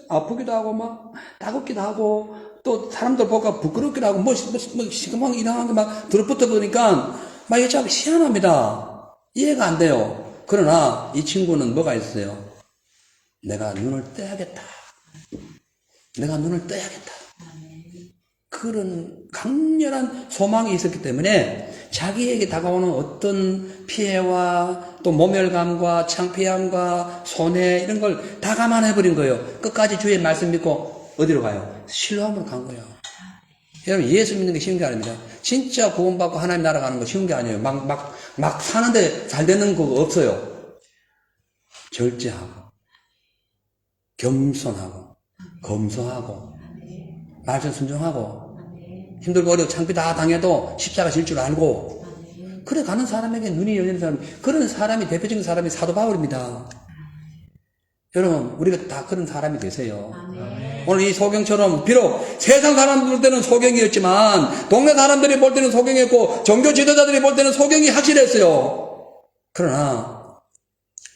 아프기도 하고, 막, 따갑기도 하고, 또 사람들 보고 부끄럽기도 하고, 시커먼 이상한 게 막 들어붙어 보니까, 막 이게 참 희한합니다. 이해가 안 돼요. 그러나, 이 친구는 뭐가 있어요? 내가 눈을 떼야겠다. 내가 눈을 떠야겠다. 그런 강렬한 소망이 있었기 때문에 자기에게 다가오는 어떤 피해와 또 모멸감과 창피함과 손해 이런 걸 다 감안해버린 거예요. 끝까지 주의 말씀 믿고 어디로 가요? 신뢰함으로 간 거예요. 여러분, 예수 믿는 게 쉬운 게 아닙니다. 진짜 구원받고 하나님 나라 가는 거 쉬운 게 아니에요. 막 사는데 잘 되는 거 없어요. 절제하고 겸손하고 검소하고 말씀 순종하고 힘들고 어려워 창피 다 당해도 십자가 질 줄 알고 그래 가는 사람에게 눈이 열리는 사람, 그런 사람이 대표적인 사람이 사도 바울입니다. 여러분, 우리가 다 그런 사람이 되세요. 오늘 이 소경처럼 비록 세상 사람들 볼 때는 소경이었지만 동네 사람들이 볼 때는 소경이었고 종교 지도자들이 볼 때는 소경이 확실했어요. 그러나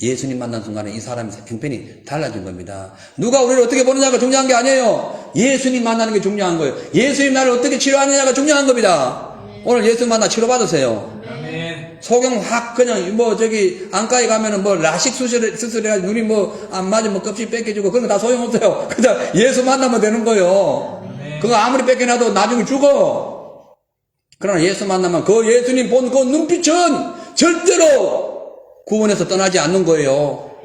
예수님 만난 순간에 이 사람의 형편이 달라진 겁니다. 누가 우리를 어떻게 보느냐가 중요한 게 아니에요. 예수님 만나는 게 중요한 거예요. 예수님 나를 어떻게 치료하느냐가 중요한 겁니다. 오늘 예수 만나 치료받으세요. 소경 확 그냥 안과에 가면은 라식 수술해가지고 눈이 안 맞으면 껍질 뺏겨주고 그런 거 다 소용없어요. 그냥 예수 만나면 되는 거예요. 그거 아무리 뺏겨놔도 나중에 죽어. 그러나 예수 만나면 그 예수님 본 그 눈빛은 절대로 구원에서 떠나지 않는 거예요.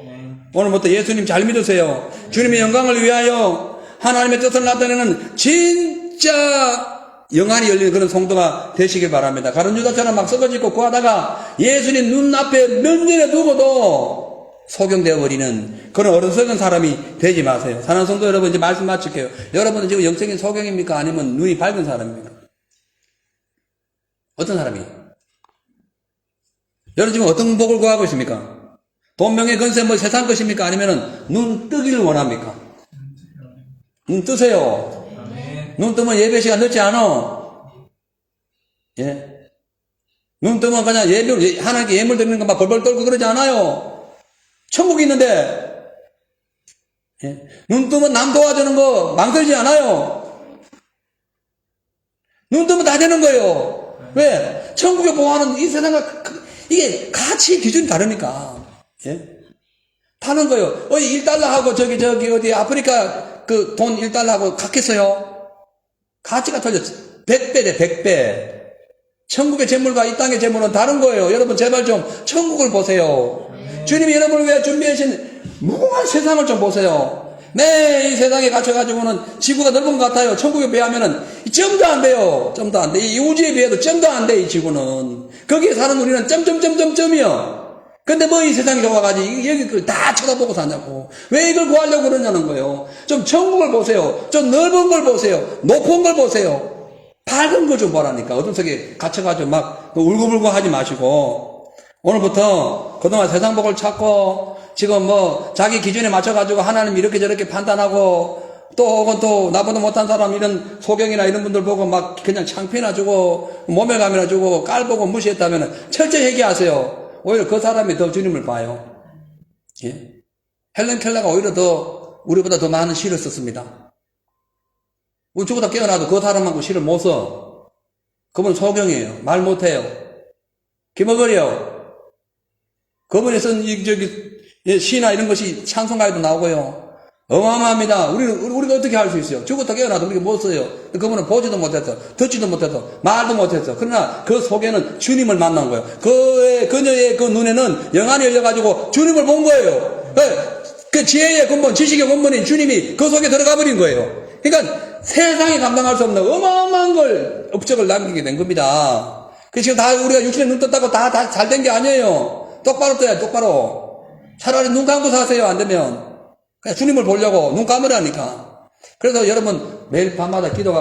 오늘부터 예수님 잘 믿으세요. 주님의 영광을 위하여 하나님의 뜻을 나타내는 진짜 영안이 열리는 그런 성도가 되시길 바랍니다. 가룟 유다처럼 막 썩어지고 구하다가 예수님 눈앞에 면전에 두고도 소경되어 버리는 그런 어리석은 사람이 되지 마세요. 사랑하는 성도 여러분, 이제 말씀 마칠게요. 여러분은 지금 영적인 소경입니까? 아니면 눈이 밝은 사람입니까? 어떤 사람이에요? 여러분 지금 어떤 복을 구하고 있습니까? 돈, 명예, 건세, 세상 것입니까? 아니면은 눈 뜨기를 원합니까? 눈 뜨세요. 눈 뜨면 예배 시간 늦지 않아. 예. 눈 뜨면 그냥 하나님께 예물 드리는 거 막 벌벌 떨고 그러지 않아요. 천국이 있는데. 예. 눈 뜨면 남 도와주는 거 망설이지 않아요. 눈 뜨면 다 되는 거예요. 왜? 천국에 보호하는 이 세상과 이게 가치 기준이 다르니까. 예? 파는 거요. 어디 1달러하고 저기 어디 아프리카 그 돈 1달러하고 같겠어요? 가치가 틀렸어. 100배래, 100배. 천국의 재물과 이 땅의 재물은 다른 거예요. 여러분 제발 좀 천국을 보세요. 주님이 여러분을 위해 준비하신 무궁한 세상을 좀 보세요. 이 세상에 갇혀가지고는 지구가 넓은 것 같아요. 천국에 비하면은 점도 안 돼요. 점도 안 돼. 이 우주에 비해도 점도 안 돼, 이 지구는. 거기에 사는 우리는 점점점점점이요. 근데 이 세상에 좋아가지고 여기 그걸 다 쳐다보고 사냐고. 왜 이걸 구하려고 그러냐는 거예요. 좀 천국을 보세요. 좀 넓은 걸 보세요. 높은 걸 보세요. 밝은 거 좀 보라니까. 어둠 속에 갇혀가지고 막 울고불고 하지 마시고. 오늘부터 그동안 세상 복을 찾고 지금 자기 기준에 맞춰가지고 하나님 이렇게 저렇게 판단하고 혹은 또 나보다 못한 사람 이런 소경이나 이런 분들 보고 막 그냥 창피나 주고 모멸감이나 주고 깔보고 무시했다면 철저히 회개하세요. 오히려 그 사람이 더 주님을 봐요. 예? 헬렌 켈러가 오히려 더 우리보다 더 많은 시를 썼습니다. 우리 죽었다 깨어나도 그 사람하고 시를 못 써. 그분은 소경이에요. 말 못해요. 김어걸이요. 그분이 쓴 시나 이런 것이 찬송가에도 나오고요. 어마어마합니다. 우리가 어떻게 할 수 있어요? 죽었다 깨어나도 우리가 못 써요. 그분은 보지도 못했어. 듣지도 못했어. 말도 못했어. 그러나 그 속에는 주님을 만난 거예요. 그녀의 그 눈에는 영안이 열려가지고 주님을 본 거예요. 그 지혜의 근본, 지식의 근본인 주님이 그 속에 들어가 버린 거예요. 그러니까 세상이 감당할 수 없는 어마어마한 걸 업적을 남기게 된 겁니다. 그 지금 다 우리가 육신에 눈 떴다고 다 잘 된 게 아니에요. 똑바로 떠야 똑바로. 차라리 눈 감고 사세요. 안 되면. 그냥 주님을 보려고 눈 감으라니까. 그래서 여러분 매일 밤마다 기도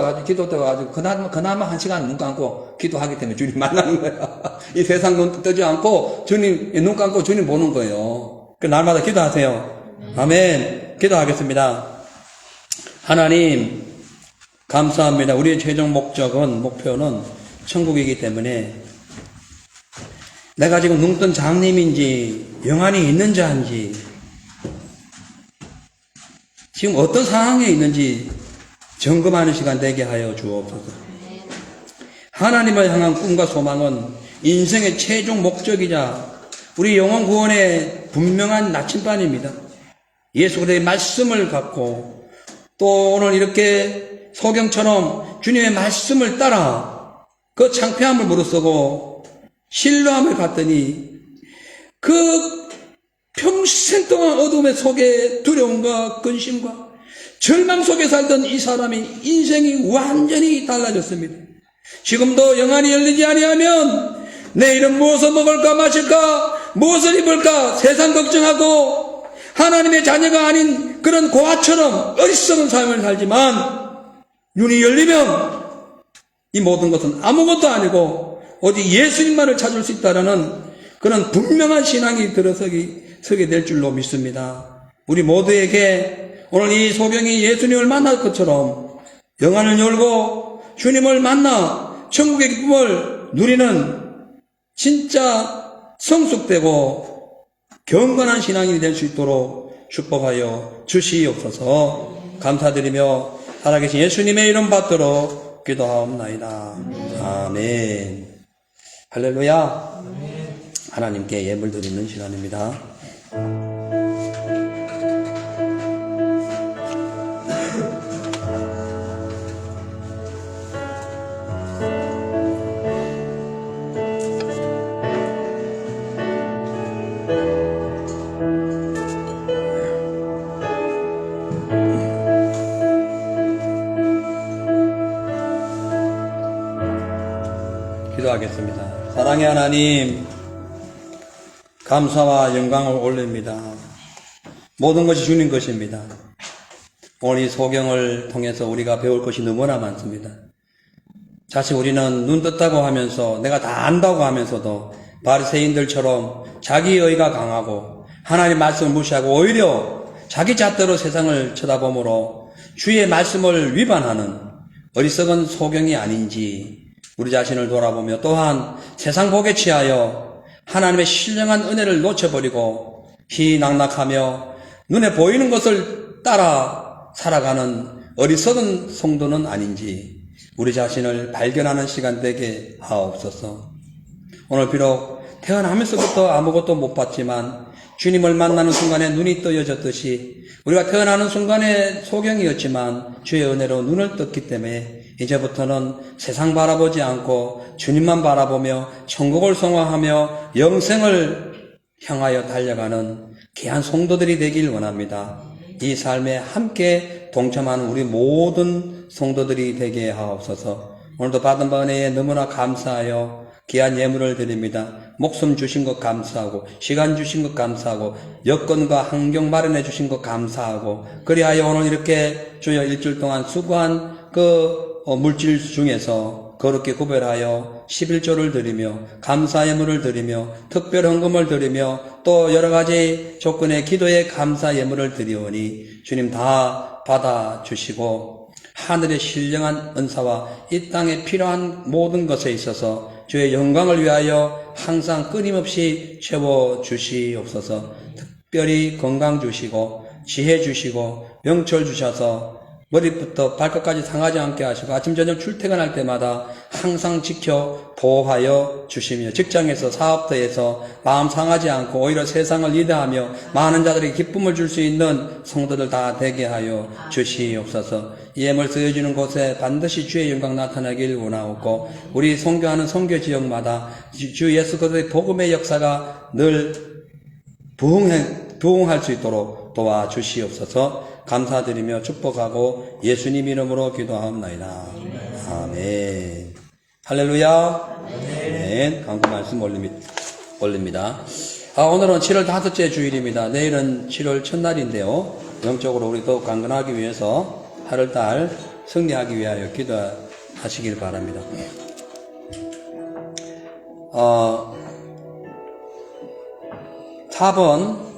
때 와가지고 그나마 1시간 눈 감고 기도하기 때문에 주님 만나는 거야. 이 세상 눈 뜨지 않고 주님 눈 감고 주님 보는 거예요. 그 날마다 기도하세요. 아멘. 기도하겠습니다. 하나님 감사합니다. 우리의 최종 목표는 천국이기 때문에 내가 지금 눈 뜬 장님인지 영안이 있는지 한지 지금 어떤 상황에 있는지 점검하는 시간 되게 하여 주옵소서. 하나님을 향한 꿈과 소망은 인생의 최종 목적이자 우리 영혼 구원의 분명한 나침반입니다. 예수 그리스도의 말씀을 갖고 또 오늘 이렇게 소경처럼 주님의 말씀을 따라 그 창피함을 무릅쓰고 신뢰함을 갖더니 그 평생 동안 어둠의 속에 두려움과 근심과 절망 속에 살던 이 사람의 인생이 완전히 달라졌습니다. 지금도 영안이 열리지 아니하면 내일은 무엇을 먹을까 마실까 무엇을 입을까 세상 걱정하고 하나님의 자녀가 아닌 그런 고아처럼 어리석은 삶을 살지만 눈이 열리면 이 모든 것은 아무것도 아니고 오직 예수님만을 찾을 수 있다라는 그런 분명한 신앙이 서게 될 줄로 믿습니다. 우리 모두에게 오늘 이 소경이 예수님을 만날 것처럼 영안을 열고 주님을 만나 천국의 기쁨을 누리는 진짜 성숙되고 경건한 신앙이 될 수 있도록 축복하여 주시옵소서. 감사드리며 살아계신 예수님의 이름 받도록 기도하옵나이다. 아멘. 할렐루야. 하나님께 예물 드리는 시간입니다. 기도하겠습니다. 사랑의 하나님, 감사와 영광을 올립니다. 모든 것이 주님 것입니다. 오늘 이 소경을 통해서 우리가 배울 것이 너무나 많습니다. 자칫 우리는 눈 떴다고 하면서 내가 다 안다고 하면서도 바리새인들처럼 자기의가 강하고 하나님의 말씀을 무시하고 오히려 자기 잣대로 세상을 쳐다보므로 주의 말씀을 위반하는 어리석은 소경이 아닌지 우리 자신을 돌아보며 또한 세상 복에 취하여 하나님의 신령한 은혜를 놓쳐버리고 희낙낙하며 눈에 보이는 것을 따라 살아가는 어리석은 성도는 아닌지 우리 자신을 발견하는 시간 되게 하옵소서. 오늘 비록 태어나면서부터 아무것도 못 봤지만 주님을 만나는 순간에 눈이 떠여졌듯이 우리가 태어나는 순간에 소경이었지만 주의 은혜로 눈을 떴기 때문에 이제부터는 세상 바라보지 않고 주님만 바라보며 천국을 성화하며 영생을 향하여 달려가는 귀한 성도들이 되길 원합니다. 이 삶에 함께 동참하는 우리 모든 성도들이 되게 하옵소서. 오늘도 받은 은혜에 너무나 감사하여 귀한 예물을 드립니다. 목숨 주신 것 감사하고 시간 주신 것 감사하고 여건과 환경 마련해 주신 것 감사하고 그리하여 오늘 이렇게 주여 일주일 동안 수고한 그 물질 중에서 거룩히 구별하여 11조를 드리며 감사 예물을 드리며 특별 헌금을 드리며 또 여러 가지 조건의 기도의 감사 예물을 드리오니 주님 다 받아주시고 하늘의 신령한 은사와 이 땅에 필요한 모든 것에 있어서 주의 영광을 위하여 항상 끊임없이 채워주시옵소서. 특별히 건강 주시고 지혜 주시고 명철 주셔서 머리부터 발끝까지 상하지 않게 하시고 아침 저녁 출퇴근할 때마다 항상 지켜 보호하여 주시며 직장에서 사업터에서 마음 상하지 않고 오히려 세상을 리드하며 많은 자들에게 기쁨을 줄 수 있는 성도들 다 되게 하여 주시옵소서. 이 예물 쓰여지는 곳에 반드시 주의 영광 나타나길 원하옵고 우리 선교하는 선교 지역마다 주 예수 그리스도의 복음의 역사가 늘 부흥할 수 있도록 도와주시옵소서. 감사드리며 축복하고 예수님 이름으로 기도하옵나이다. 아멘. 할렐루야. 아멘. 강구 말씀 올립니다. 오늘은 7월 5째 주일입니다. 내일은 7월 첫날인데요. 영적으로 우리 더욱 강건하기 위해서 8월달 승리하기 위하여 기도하시길 바랍니다. 4번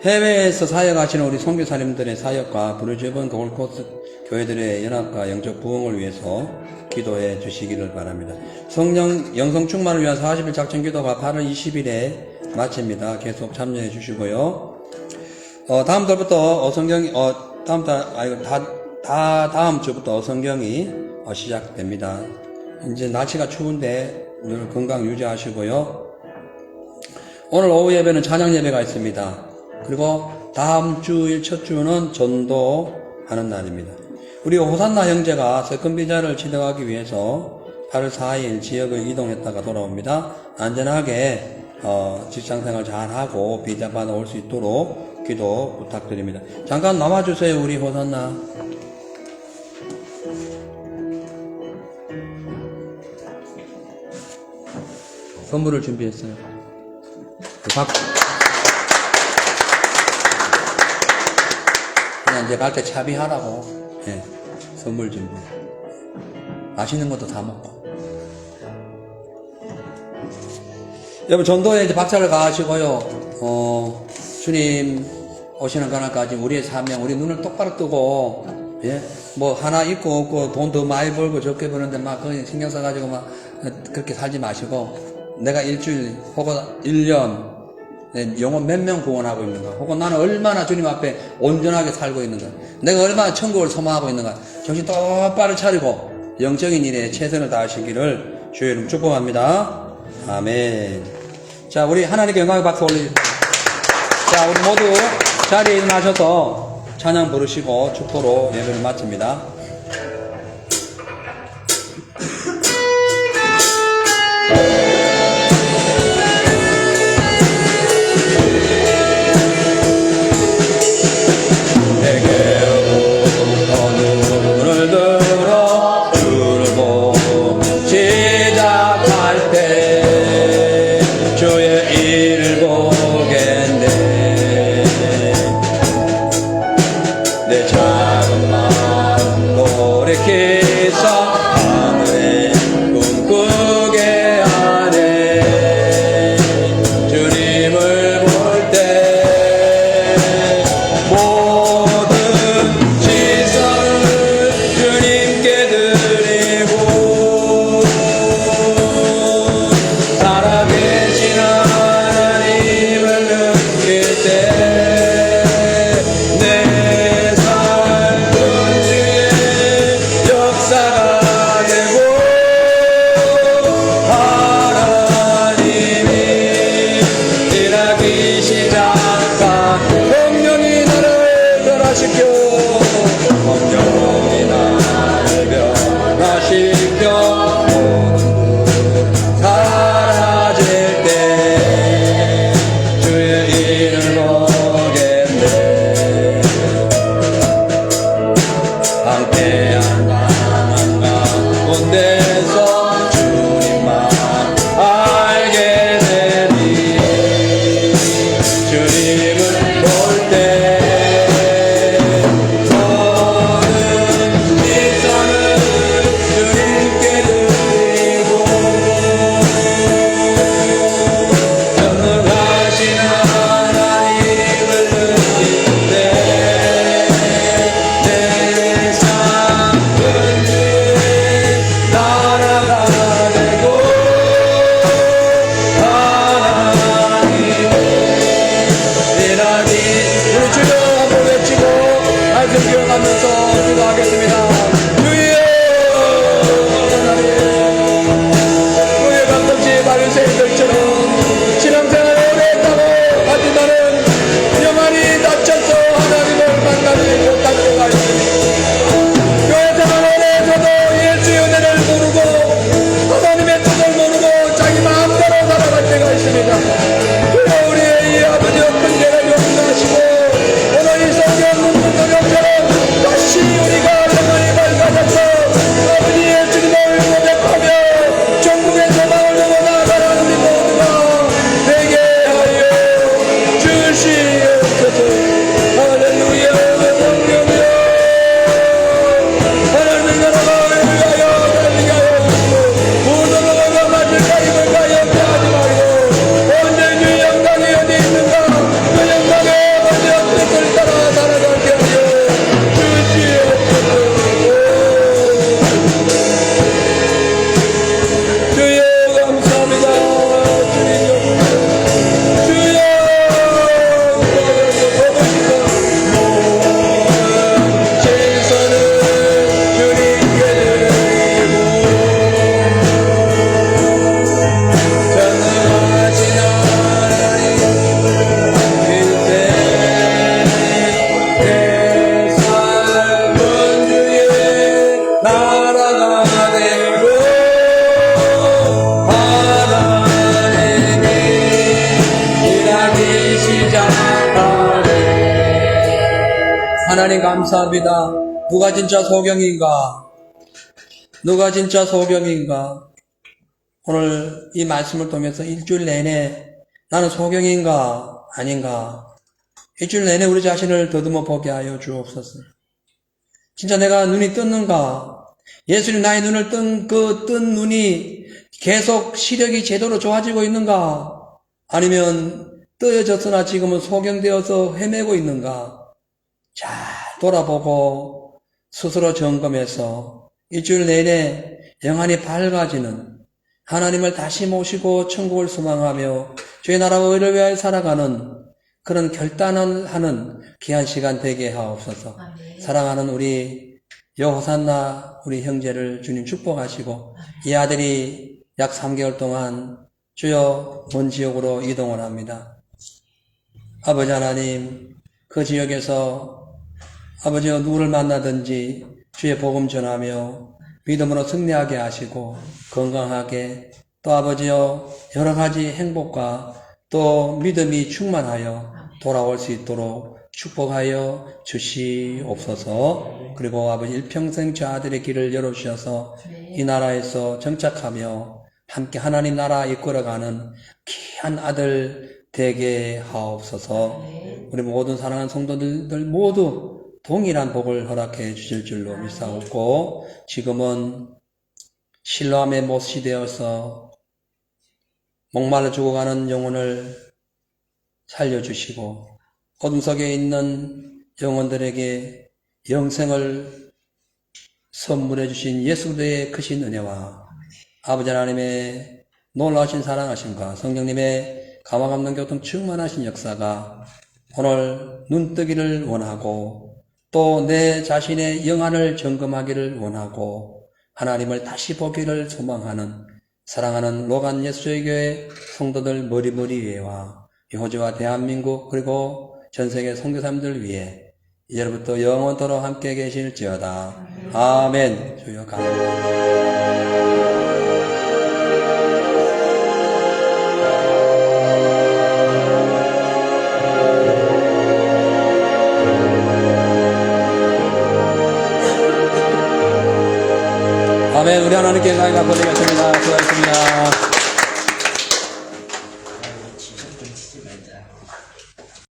해외에서 사역하시는 우리 선교사님들의 사역과 부르주번 골코스 교회들의 연합과 영적 부흥을 위해서 기도해 주시기를 바랍니다. 성령 영성 충만을 위한 40일 작전 기도가 8월 20일에 마칩니다. 계속 참여해 주시고요. 다음 달부터 다음 주부터 어성경이 시작됩니다. 이제 날씨가 추운데 늘 건강 유지하시고요. 오늘 오후 예배는 찬양 예배가 있습니다. 그리고 다음 주일 첫 주는 전도하는 날입니다. 우리 호산나 형제가 세컨 비자를 취득하기 위해서 8월 4일 지역을 이동했다가 돌아옵니다. 안전하게 직장생활 잘하고 비자 받아올 수 있도록 기도 부탁드립니다. 잠깐 남아주세요. 우리 호산나. 선물을 준비했어요. 그냥 이제 갈 때 차비하라고. 예, 선물 준비. 맛있는 것도 다 먹고. 여러분, 전도에 이제 박차를 가하시고요. 주님 오시는 그날까지 우리의 사명, 우리 눈을 똑바로 뜨고, 예, 뭐 하나 있고 없고 돈 더 많이 벌고 적게 버는데 막 그냥 신경 써가지고 막 그렇게 살지 마시고, 내가 일주일 혹은 1년 영혼 몇 명 구원하고 있는가, 혹은 나는 얼마나 주님 앞에 온전하게 살고 있는가, 내가 얼마나 천국을 소망하고 있는가, 정신 똑바로 차리고 영적인 일에 최선을 다하시기를 주의 이름 축복합니다. 아멘. 자, 우리 하나님께 영광의 박수 올리십시오. 자, 우리 모두 자리에 일어나셔서 찬양 부르시고 축도로 예배를 마칩니다. 내 작은 마음 하나님 감사합니다. 누가 진짜 소경인가? 누가 진짜 소경인가? 오늘 이 말씀을 통해서 일주일 내내 나는 소경인가? 아닌가? 일주일 내내 우리 자신을 더듬어 보게 하여 주옵소서. 진짜 내가 눈이 떴는가? 예수님 나의 눈을 뜬 눈이 계속 시력이 제대로 좋아지고 있는가? 아니면 뜨여졌으나 지금은 소경되어서 헤매고 있는가? 잘 돌아보고 스스로 점검해서 일주일 내내 영안이 밝아지는 하나님을 다시 모시고 천국을 소망하며 주의 나라와 의를 위하여 살아가는 그런 결단을 하는 귀한 시간 되게 하옵소서. 사랑하는 우리 여호산나 우리 형제를 주님 축복하시고 이 아들이 약 3개월 동안 주여 먼 지역으로 이동을 합니다. 아버지 하나님 그 지역에서 아버지여 누구를 만나든지 주의 복음 전하며 믿음으로 승리하게 하시고 건강하게 또 아버지여 여러 가지 행복과 또 믿음이 충만하여 돌아올 수 있도록 축복하여 주시옵소서. 그리고 아버지 일평생 저 아들의 길을 열어주셔서 이 나라에서 정착하며 함께 하나님 나라 이끌어가는 귀한 아들 되게 하옵소서. 우리 모든 사랑하는 성도들 모두 동일한 복을 허락해 주실 줄로 믿사옵고 지금은 실로암의 못이 되어서 목말라 죽어가는 영혼을 살려주시고 어둠 속에 있는 영혼들에게 영생을 선물해 주신 예수의 크신 은혜와 아버지 하나님의 놀라우신 사랑하심과 성령님의 감화 감동 교통 충만하신 역사가 오늘 눈뜨기를 원하고 또 내 자신의 영안을 점검하기를 원하고 하나님을 다시 보기를 소망하는 사랑하는 로간 예수교회 성도들 머리머리위에와 이 호주와 대한민국 그리고 전세계 선교사님들 위해 이제부터 영원토록 함께 계실지어다. 아멘. 주여 감사합니다. 아멘. 우리 하나님께 나이가 보내겠습니다. 수고하셨습니다.